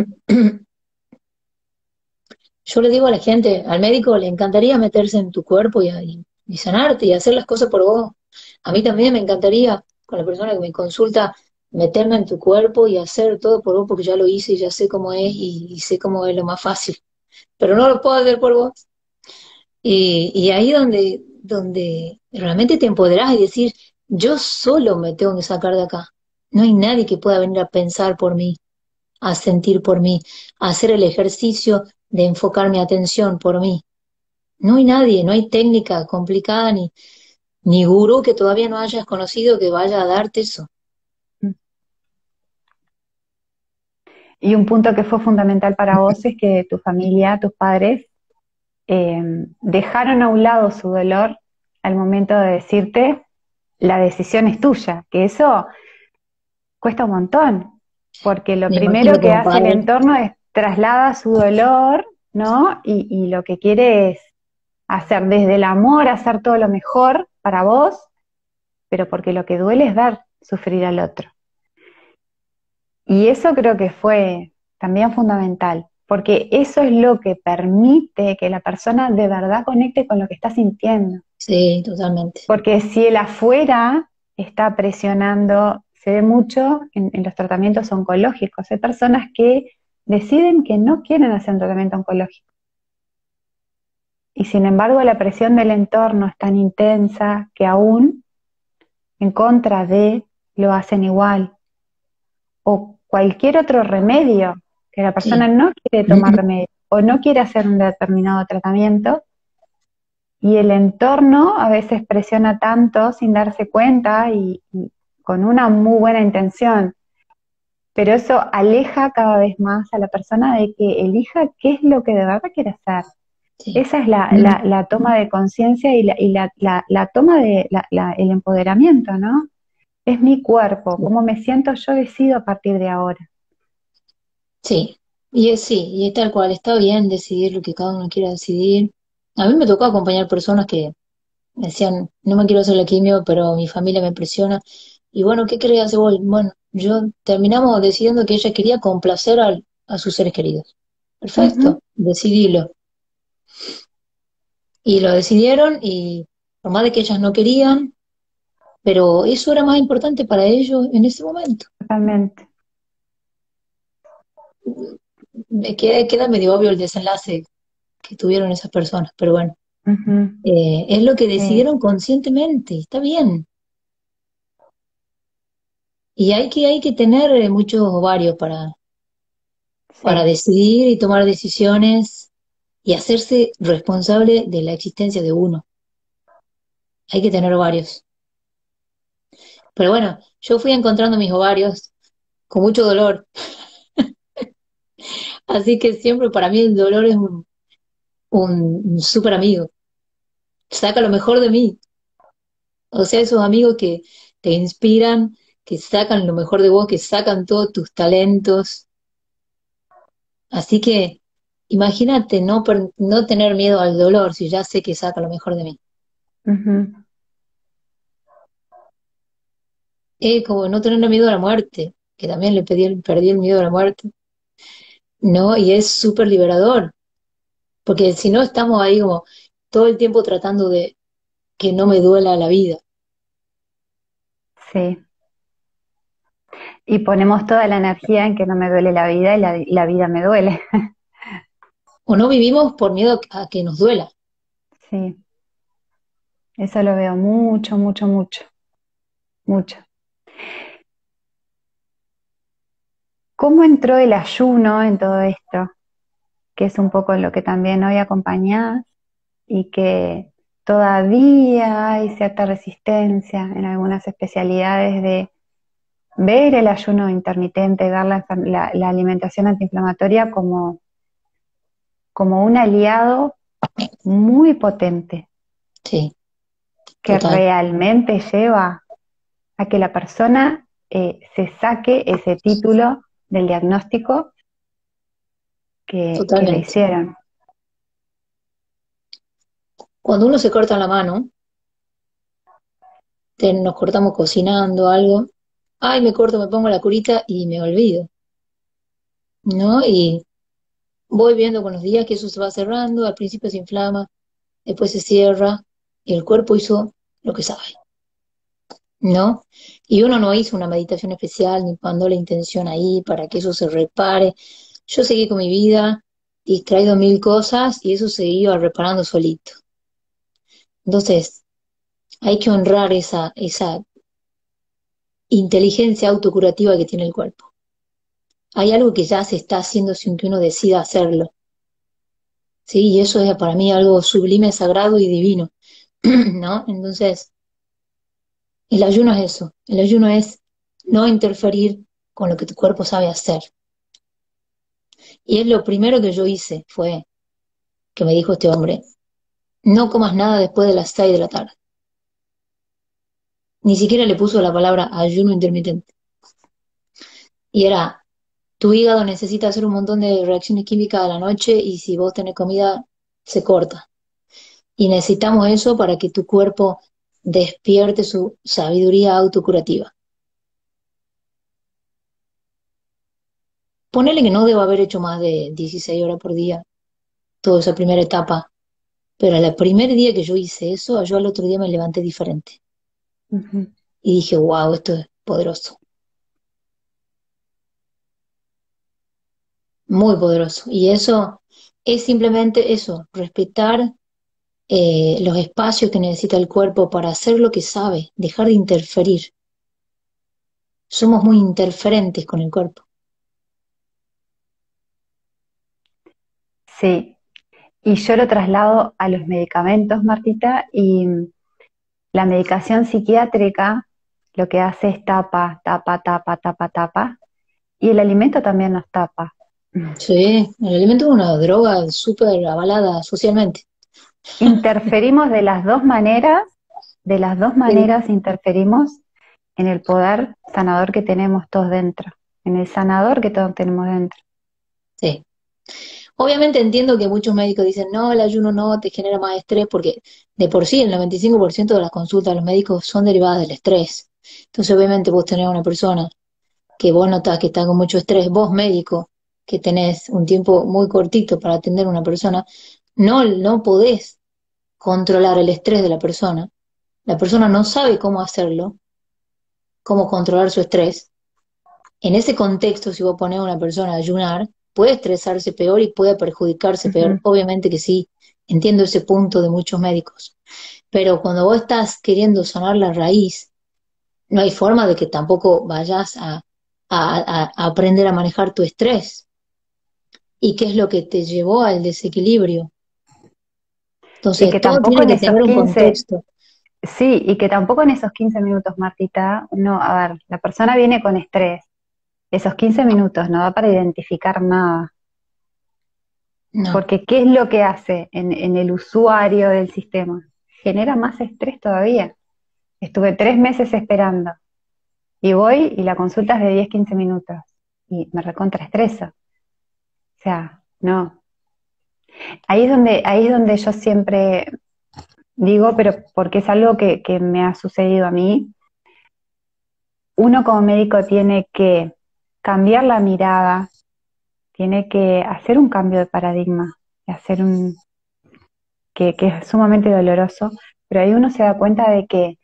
Yo le digo a la gente, al médico le encantaría meterse en tu cuerpo y sanarte y hacer las cosas por vos. A mí también me encantaría, con la persona que me consulta, meterme en tu cuerpo y hacer todo por vos porque ya lo hice y ya sé cómo es y sé cómo es lo más fácil. Pero no lo puedo hacer por vos. Y ahí donde realmente te empoderás y decir, yo solo me tengo que sacar de acá. No hay nadie que pueda venir a pensar por mí, a sentir por mí, a hacer el ejercicio de enfocar mi atención por mí. No hay nadie, no hay técnica complicada ni gurú que todavía no hayas conocido que vaya a darte eso. Y un punto que fue fundamental para vos es que tu familia, tus padres, dejaron a un lado su dolor al momento de decirte, la decisión es tuya, que eso cuesta un montón, porque lo Me primero imagino que como hace el padre, entorno es traslada su dolor, ¿no? Y lo que quiere es hacer desde el amor, hacer todo lo mejor para vos, pero porque lo que duele es dar sufrir al otro. Y eso creo que fue también fundamental, porque eso es lo que permite que la persona de verdad conecte con lo que está sintiendo. sí, totalmente. Porque si el afuera está presionando, se ve mucho en los tratamientos oncológicos. Hay personas que deciden que no quieren hacer un tratamiento oncológico. Y sin embargo la presión del entorno es tan intensa que aún en contra de lo hacen igual. O cualquier otro remedio, que la persona Sí. no quiere tomar remedio o no quiere hacer un determinado tratamiento, y el entorno a veces presiona tanto sin darse cuenta y con una muy buena intención, pero eso aleja cada vez más a la persona de que elija qué es lo que de verdad quiere hacer. Sí. Esa es la toma de conciencia y la toma de el empoderamiento, ¿no? Es mi cuerpo, cómo me siento, yo decido a partir de ahora. Sí, sí, y es tal cual, está bien decidir lo que cada uno quiera decidir. A mí me tocó acompañar personas que me decían, no me quiero hacer la quimio, pero mi familia me presiona. Y bueno, ¿qué querés hacer vos? Bueno, yo terminamos decidiendo que ella quería complacer a sus seres queridos. Ujú. Perfecto, decidilo. Y lo decidieron y por más de que ellas no querían, pero eso era más importante para ellos en ese momento. Totalmente. Queda medio obvio el desenlace que tuvieron esas personas, pero bueno, Ujú. es lo que Sí, decidieron conscientemente, está bien. Y hay que tener muchos ovarios para sí, decidir y tomar decisiones y hacerse responsable de la existencia de uno. Hay que tener ovarios. Pero bueno, yo fui encontrando mis ovarios con mucho dolor, así que siempre para mí el dolor es un súper amigo. Saca lo mejor de mí. O sea, esos amigos que te inspiran, que sacan lo mejor de vos, que sacan todos tus talentos. Así que imagínate no tener miedo al dolor si ya sé que saca lo mejor de mí. ujú. Es como no tener miedo a la muerte, que también perdí el miedo a la muerte, ¿no? Y es súper liberador, porque si no estamos ahí como todo el tiempo tratando de que no me duela la vida. Sí. Y ponemos toda la energía en que no me duele la vida y la vida me duele. O no vivimos por miedo a que nos duela. Sí, eso lo veo mucho, mucho, mucho, mucho. ¿Cómo entró el ayuno en todo esto? Que es un poco lo que también hoy acompañás y que todavía hay cierta resistencia en algunas especialidades de ver el ayuno intermitente, ver la alimentación antiinflamatoria como un aliado muy potente Sí, que total, realmente lleva a que la persona se saque ese título del diagnóstico que le totalmente. hicieron. Cuando uno se corta la mano, nos cortamos cocinando algo, ay, me corto, me pongo la curita y me olvido, ¿no? Y voy viendo con los días que eso se va cerrando, al principio se inflama, después se cierra, y el cuerpo hizo lo que sabe, ¿no? Y uno no hizo una meditación especial ni mandó la intención ahí para que eso se repare. Yo seguí con mi vida, distraído en mil cosas, y eso se iba reparando solito. Entonces, hay que honrar esa inteligencia autocurativa que tiene el cuerpo. Hay algo que ya se está haciendo sin que uno decida hacerlo, ¿sí? Y eso es para mí algo sublime, sagrado y divino, ¿no? Entonces, el ayuno es eso, el ayuno es no interferir con lo que tu cuerpo sabe hacer. Y es lo primero que yo hice, fue que me dijo este hombre, no comas nada después de las 6 de la tarde. Ni siquiera le puso la palabra ayuno intermitente. Y era, tu hígado necesita hacer un montón de reacciones químicas a la noche y si vos tenés comida, se corta. Y necesitamos eso para que tu cuerpo despierte su sabiduría autocurativa. Ponele que no debo haber hecho más de 16 horas por día, toda esa primera etapa, pero el primer día que yo hice eso, yo al otro día me levanté diferente. Ujú. Y dije, wow, esto es poderoso, muy poderoso. Y eso es simplemente eso, respetar los espacios que necesita el cuerpo para hacer lo que sabe, dejar de interferir. Somos muy interferentes con el cuerpo. Sí, y yo lo traslado a los medicamentos, Martita, y la medicación psiquiátrica lo que hace es tapa, tapa, tapa, tapa, tapa, y el alimento también nos tapa. Sí, el alimento es una droga súper avalada socialmente. Interferimos de las dos Sí, maneras interferimos en el poder sanador que tenemos todos dentro, en el sanador que todos tenemos dentro. sí. Obviamente entiendo que muchos médicos dicen, no, el ayuno no te genera más estrés, porque de por sí el 95% de las consultas a los médicos son derivadas del estrés. Entonces, obviamente, vos tenés una persona que vos notás que está con mucho estrés, vos médico, que tenés un tiempo muy cortito para atender a una persona, no podés controlar el estrés de la persona. la persona no sabe cómo hacerlo, cómo controlar su estrés. En ese contexto, si vos pones a una persona a ayunar, puede estresarse peor y puede perjudicarse peor. Ujú. Obviamente que sí, entiendo ese punto de muchos médicos. Pero cuando vos estás queriendo sanar la raíz, no hay forma de que tampoco vayas a aprender a manejar tu estrés. ¿Y qué es lo que te llevó al desequilibrio? Y Entonces, que todo tampoco tiene en que esos tener un 15 contexto. sí, y que tampoco en esos 15 minutos, Martita, no, a ver, la persona viene con estrés. Esos 15 minutos no da para identificar nada. No, Porque ¿qué es lo que hace en el usuario del sistema? Genera más estrés todavía. Estuve 3 meses esperando y voy y la consulta es de 10 15 minutos y me recontraestreso. O sea, no. Ahí es donde yo siempre digo, pero porque es algo que me ha sucedido a mí, uno como médico tiene que cambiar la mirada, tiene que hacer un cambio de paradigma, hacer que es sumamente doloroso, pero ahí uno se da cuenta de que,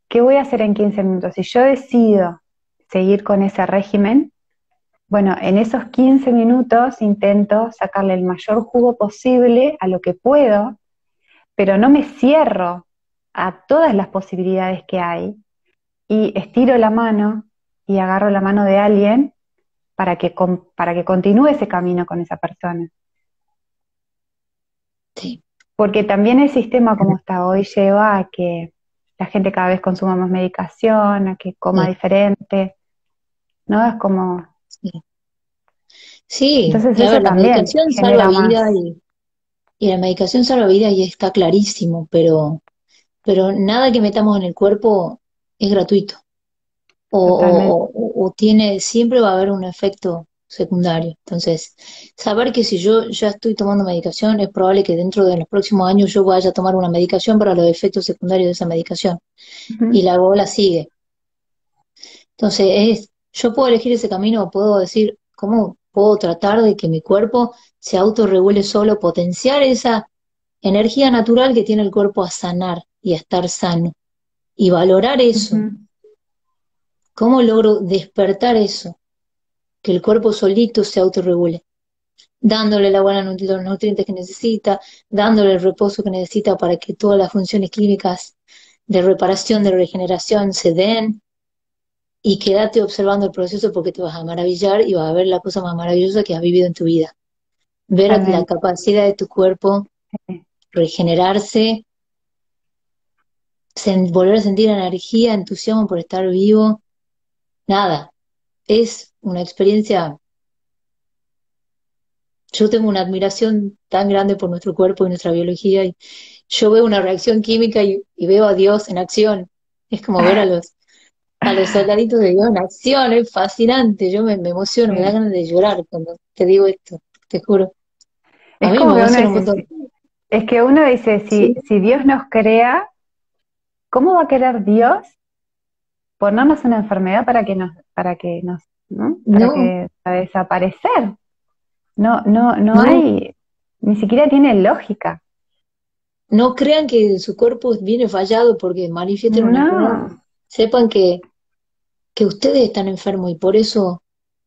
¿qué voy a hacer en 15 minutos? Si yo decido seguir con ese régimen, bueno, en esos 15 minutos intento sacarle el mayor jugo posible a lo que puedo, pero no me cierro a todas las posibilidades que hay y estiro la mano y agarro la mano de alguien para que continúe ese camino con esa persona. sí. Porque también el sistema como está hoy lleva a que la gente cada vez consuma más medicación, a que coma Sí, diferente, ¿no? Es como, sí. Sí, entonces y a eso ver, la también medicación salva genera más, vida y la medicación salva vida y está clarísimo, pero nada que metamos en el cuerpo es gratuito totalmente. o tiene, siempre va a haber un efecto secundario. Entonces, saber que si yo ya estoy tomando medicación, es probable que dentro de los próximos años yo vaya a tomar una medicación para los efectos secundarios de esa medicación y Ujú. la bola sigue. Entonces, yo puedo elegir ese camino o puedo decir, ¿cómo puedo tratar de que mi cuerpo se autorregule solo, potenciar esa energía natural que tiene el cuerpo a sanar y a estar sano y valorar eso? Ujú. ¿Cómo logro despertar eso? Que el cuerpo solito se autorregule, dándole la buena los nutrientes que necesita, dándole el reposo que necesita para que todas las funciones químicas de reparación, de regeneración se den y quédate observando el proceso porque te vas a maravillar y vas a ver la cosa más maravillosa que has vivido en tu vida. Ver la Totalmente. capacidad de tu cuerpo regenerarse, volver a sentir energía, entusiasmo por estar vivo. Nada, es una experiencia. Yo tengo una admiración tan grande por nuestro cuerpo y nuestra biología y yo veo una reacción química y veo a Dios en acción. Es como ver a los soldaditos de Dios en acción, es fascinante. Yo me emociono, me da Sí. ganas de llorar cuando te digo esto, te juro. A Es mí me como que uno emociona un dice, montón. es que uno dice, Sí, si Dios nos crea, ¿cómo va a querer Dios ponernos una enfermedad para que nos, ¿no? no, Para desaparecer? No no, hay, ni siquiera tiene lógica. no crean que su cuerpo viene fallado porque manifiesten una enfermedad. No. Sepan que ustedes están enfermos y por eso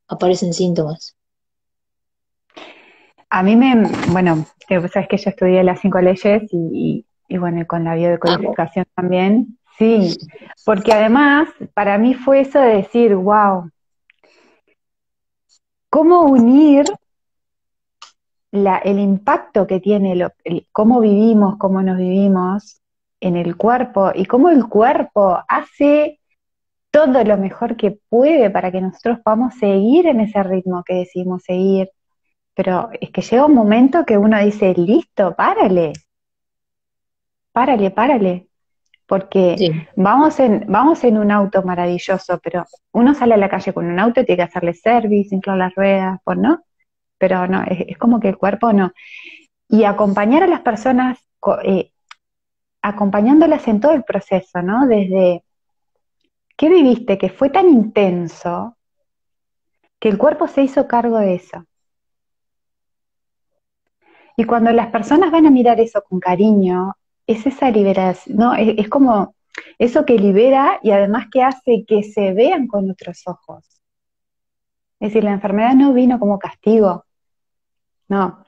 aparecen síntomas. A mí bueno, vos sabes que yo estudié las 5 leyes y bueno, y con la Amo. biodecodificación también, sí, porque además para mí fue eso de decir, wow, ¿cómo unir el impacto que tiene, cómo vivimos, cómo nos vivimos en el cuerpo y cómo el cuerpo hace todo lo mejor que puede para que nosotros podamos seguir en ese ritmo que decidimos seguir? Pero es que llega un momento que uno dice, listo, párale, párale, párale, porque Sí, vamos en un auto maravilloso, pero uno sale a la calle con un auto y tiene que hacerle service, inflar las ruedas, pues no, pero no, es como que el cuerpo no. Y acompañar a las personas, acompañándolas en todo el proceso, ¿no? Desde, ¿qué viviste que fue tan intenso que el cuerpo se hizo cargo de eso? Y cuando las personas van a mirar eso con cariño, es esa liberación, ¿no? Es como Eso que libera y además que hace que se vean con otros ojos. Es decir, la enfermedad no vino como castigo, no.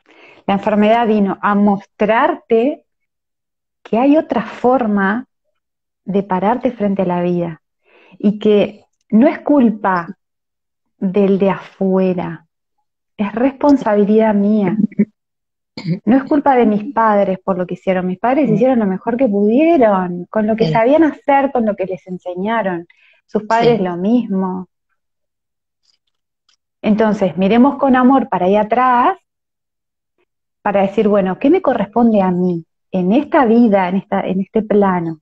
La enfermedad vino a mostrarte que hay otra forma de pararte frente a la vida y que no es culpa del de afuera, es responsabilidad mía. No es culpa de mis padres por lo que hicieron. Mis padres hicieron lo mejor que pudieron, con lo que Sí, sabían hacer, con lo que les enseñaron. Sus padres sí, lo mismo. Entonces, miremos con amor para allá atrás, para decir, bueno, ¿qué me corresponde a mí en esta vida, en este plano?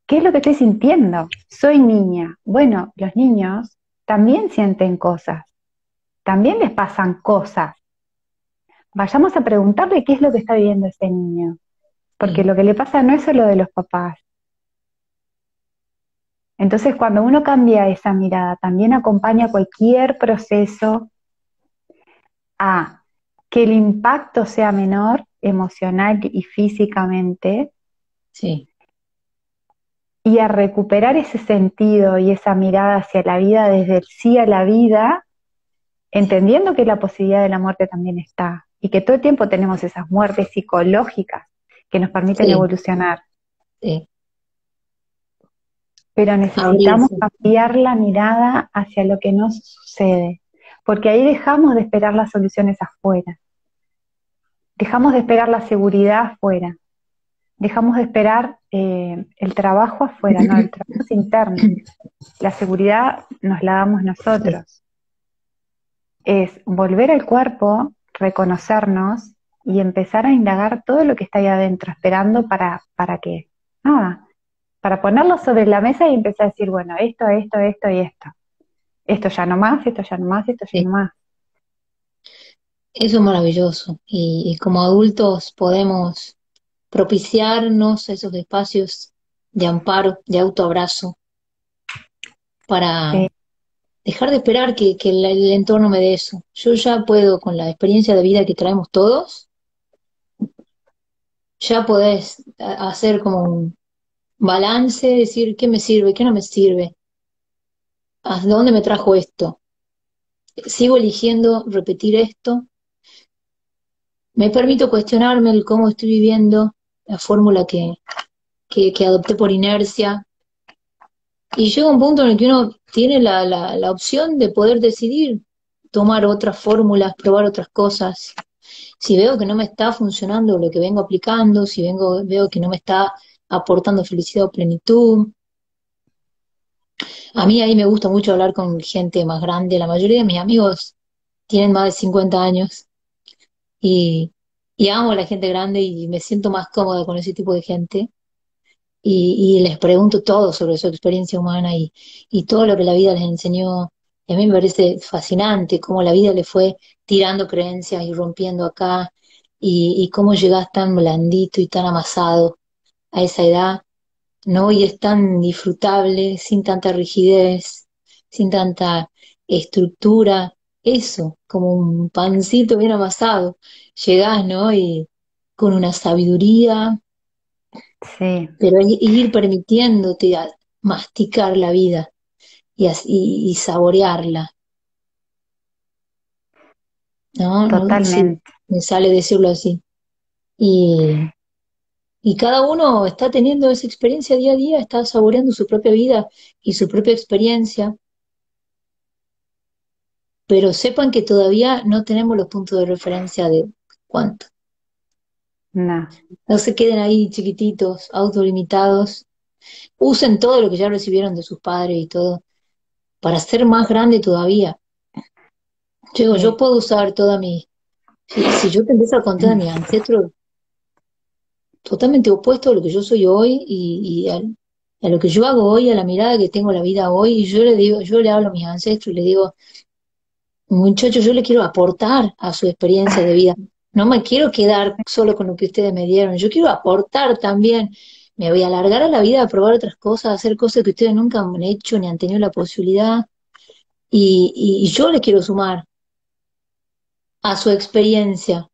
¿Qué es lo que estoy sintiendo? Soy niña. Bueno, los niños también sienten cosas, también les pasan cosas. Vayamos a preguntarle qué es lo que está viviendo ese niño, porque sí, lo que le pasa no es solo de los papás. Entonces, cuando uno cambia esa mirada, también acompaña cualquier proceso a que el impacto sea menor emocional y físicamente, sí. y a recuperar ese sentido y esa mirada hacia la vida desde el sí a la vida, entendiendo que la posibilidad de la muerte también está y que todo el tiempo tenemos esas muertes psicológicas que nos permiten Sí, evolucionar, sí. pero necesitamos Abrirse. cambiar la mirada hacia lo que nos sucede, porque ahí dejamos de esperar las soluciones afuera, dejamos de esperar la seguridad afuera, dejamos de esperar el trabajo afuera, no, el trabajo es interno, la seguridad nos la damos Sí, nosotros. Es volver al cuerpo, reconocernos y empezar a indagar todo lo que está ahí adentro, esperando para qué. Nada, para ponerlo sobre la mesa y empezar a decir, bueno, esto y esto. Esto ya no más, esto ya no más, esto ya no sí. más. Eso es maravilloso. Y como adultos podemos propiciarnos esos espacios de amparo, de autoabrazo, para Sí, dejar de esperar que el entorno me dé eso. Yo ya puedo, con la experiencia de vida que traemos todos, ya podés hacer como un balance, decir qué me sirve, qué no me sirve, hasta dónde me trajo esto. Sigo eligiendo repetir esto, me permito cuestionarme el cómo estoy viviendo, la fórmula que adopté por inercia. Y llega un punto en el que uno tiene la opción de poder decidir tomar otras fórmulas, probar otras cosas. Si veo que no me está funcionando lo que vengo aplicando, si veo que no me está aportando felicidad o plenitud. A mí ahí me gusta mucho hablar con gente más grande. La mayoría de mis amigos tienen más de 50 años y, y amo a la gente grande y me siento más cómoda con ese tipo de gente. Y les pregunto todo sobre su experiencia humana y todo lo que la vida les enseñó. Y a mí me parece fascinante cómo la vida le fue tirando creencias y rompiendo acá, y cómo llegás tan blandito y tan amasado a esa edad, ¿no? Y es tan disfrutable, sin tanta rigidez, sin tanta estructura, eso, como un pancito bien amasado. Llegás, ¿no? Y con una sabiduría, sí, pero ir permitiéndote masticar la vida y saborearla, ¿no? No sé si totalmente. me sale decirlo así. Y, y cada uno está teniendo esa experiencia día a día, está saboreando su propia vida y su propia experiencia, pero sepan que todavía no tenemos los puntos de referencia de cuánto. No, No se queden ahí chiquititos, autolimitados. Usen todo lo que ya recibieron de sus padres y todo para ser más grande todavía. Yo digo, yo sí, puedo usar toda mi... Si yo te empiezo a contar de mis ancestros, totalmente opuesto a lo que yo soy hoy a lo que yo hago hoy, a la mirada que tengo a la vida hoy, y yo le digo, yo le hablo a mis ancestros y le digo, muchachos, yo le quiero aportar a su experiencia de vida. No me quiero quedar solo con lo que ustedes me dieron, yo quiero aportar también. Me voy a alargar a la vida a probar otras cosas, a hacer cosas que ustedes nunca han hecho ni han tenido la posibilidad, y yo les quiero sumar a su experiencia.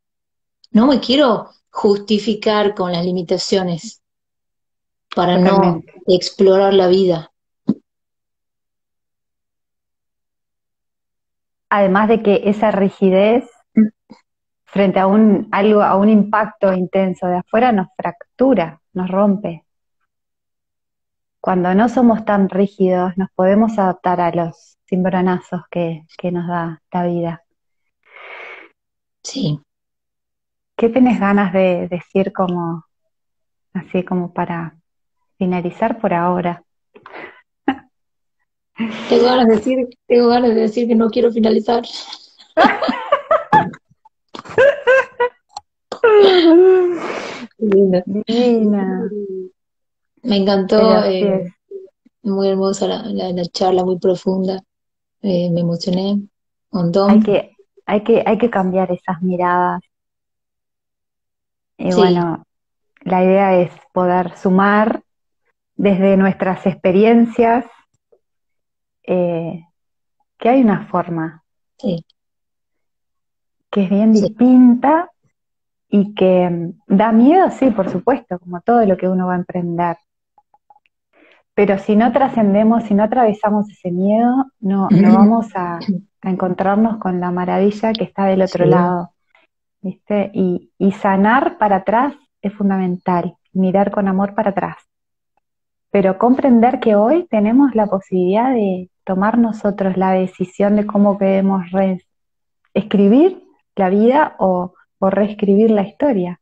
No me quiero justificar con las limitaciones. para no totalmente. explorar la vida. Además de que esa rigidez frente a a un impacto intenso de afuera nos fractura, nos rompe. Cuando no somos tan rígidos, nos podemos adaptar a los cimbronazos que nos da la vida. Sí. ¿Qué tenés ganas de decir como, así como para finalizar por ahora? Tengo ganas de decir que no quiero finalizar. Linda. Divina, Me pero encantó, así es. muy hermosa la charla, muy profunda. Me emocioné un Hay montón. que, hay que cambiar esas miradas. Y Sí, bueno, la idea es poder sumar desde nuestras experiencias, eh, que hay una forma sí, que es bien sí, distinta y que da miedo, sí, por supuesto, como todo lo que uno va a emprender. Pero si no trascendemos, si no atravesamos ese miedo, no vamos a encontrarnos con la maravilla que está del otro sí, lado, ¿viste? Y sanar para atrás es fundamental, mirar con amor para atrás. Pero comprender que hoy tenemos la posibilidad de tomar nosotros la decisión de cómo queremos escribir la vida o reescribir la historia,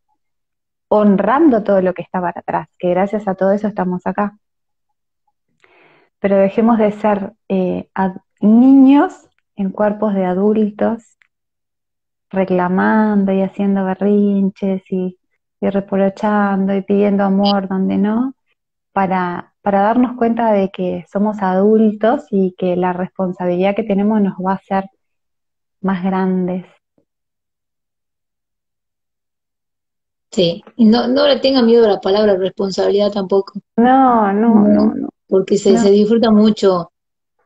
honrando todo lo que está para atrás, que gracias a todo eso estamos acá. Pero dejemos de ser niños en cuerpos de adultos, reclamando y haciendo berrinches y reprochando y pidiendo amor donde no, para darnos cuenta de que somos adultos y que la responsabilidad que tenemos nos va a hacer más grandes. sí. Y no, no le tenga miedo a la palabra responsabilidad tampoco. No, no, No, no, no, porque se no, disfruta mucho,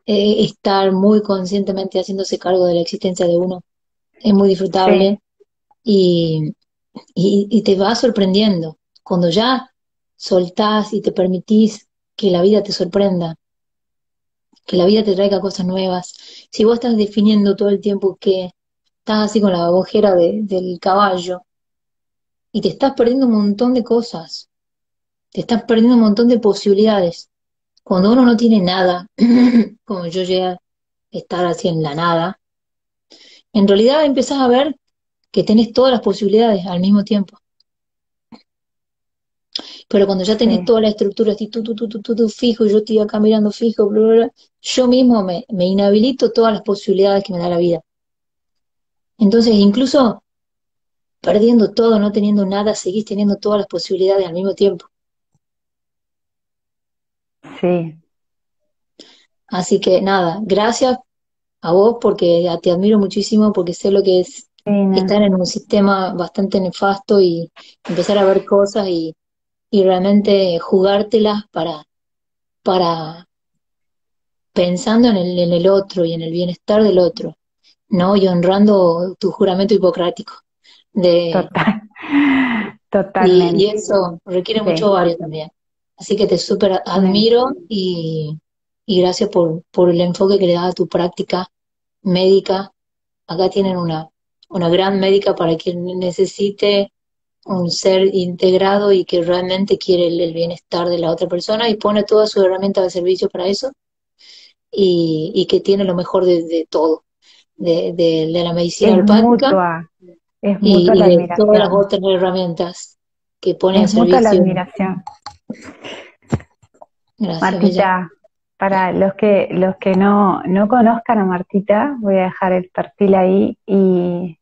estar muy conscientemente haciéndose cargo de la existencia de uno. Es muy sí, disfrutable y, y te va sorprendiendo. Cuando ya soltás y te permitís que la vida te sorprenda, que la vida te traiga cosas nuevas. Si vos estás definiendo todo el tiempo que estás así con la ojera del caballo y te estás perdiendo un montón de cosas, te estás perdiendo un montón de posibilidades. Cuando uno no tiene nada, como yo llegué a estar así en la nada, en realidad empezás a ver que tenés todas las posibilidades al mismo tiempo. Pero cuando ya tenés sí, toda la estructura así, tú, fijo, y yo estoy acá mirando fijo, bla, bla, bla, yo mismo me inhabilito todas las posibilidades que me da la vida. Entonces, incluso perdiendo todo, no teniendo nada, seguís teniendo todas las posibilidades al mismo tiempo. sí, Así que nada, gracias a vos porque te admiro muchísimo, porque sé lo que es sí, estar no. en un sistema bastante nefasto y empezar a ver cosas y realmente jugártelas para pensando en el otro y en el bienestar del otro, ¿no? Y honrando tu juramento hipocrático. De, Total, y totalmente, eso requiere mucho sí, ovario también. Así que te súper totalmente. admiro y gracias por el enfoque que le das a tu práctica médica. Acá tienen una gran médica para quien necesite un ser integrado y que realmente quiere el bienestar de la otra persona y pone todas sus herramientas de servicio para eso y que tiene lo mejor de todo, de la medicina alopática Es mutua y la de todas las admiración, otras herramientas que pone a es mutua la servicio. admiración. Gracias, Bella. Martita, para los que no conozcan a Martita, voy a dejar el perfil ahí y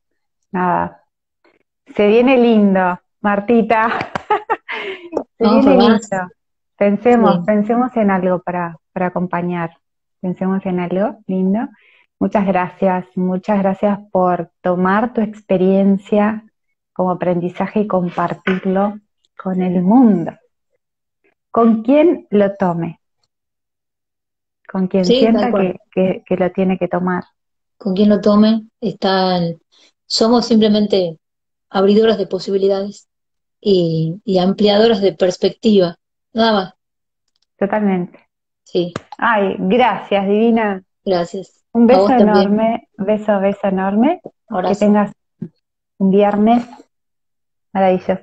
nada, se viene lindo, Martita, se Vamos viene por más. lindo. Sí. Pensemos en algo para acompañar, pensemos en algo lindo. Muchas gracias por tomar tu experiencia como aprendizaje y compartirlo con el mundo, con quien lo tome, con quien Sí, tal sienta cual. que lo tiene que tomar. Con quien lo tome, somos simplemente abridoras de posibilidades y ampliadoras de perspectiva. Nada más. totalmente. Sí, Ay, gracias, Divina. gracias. Un A beso vos también. enorme, beso enorme. Que Abrazo. tengas un viernes maravilloso.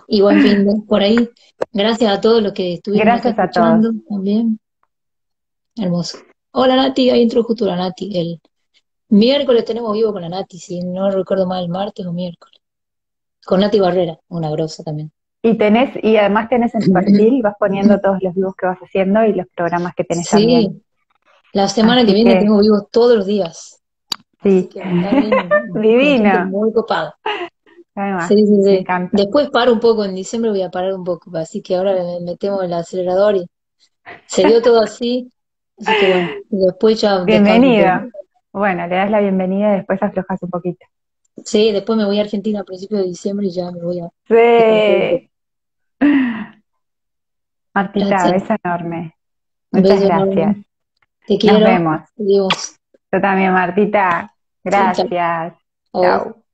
Y buen fin de por ahí. Gracias a todos los que estuvieron acá Gracias a todos. escuchando también. Hermoso. Hola Nati, ahí entró justo la Nati. El miércoles tenemos vivo con la Nati, si no recuerdo mal, el martes o miércoles. Con Nati Barrera, una grosa también. Y además tenés en tu perfil, vas poniendo todos los vivos que vas haciendo y los programas que tenés también. Sí, la semana que Así viene que, tengo vivos todos los días. Así sí. que me está bien, me siento Divino. muy copada. Además, Sí, sí, me sí. encanta. Después paro un poco, en diciembre voy a parar un poco, así que ahora le metemos el acelerador y se dio todo así, así que bueno, después ya descanso un poco. Bienvenido. Bueno, le das la bienvenida y después aflojas un poquito. Sí, después me voy a Argentina a principios de diciembre y ya me voy a descansar un poco. Sí. Martita, Gracias. beso enorme. Un Muchas beso gracias. enorme. Te Nos quiero. vemos. Adiós. Yo también, Martita. Chau, chau. Gracias. A vos. Chao.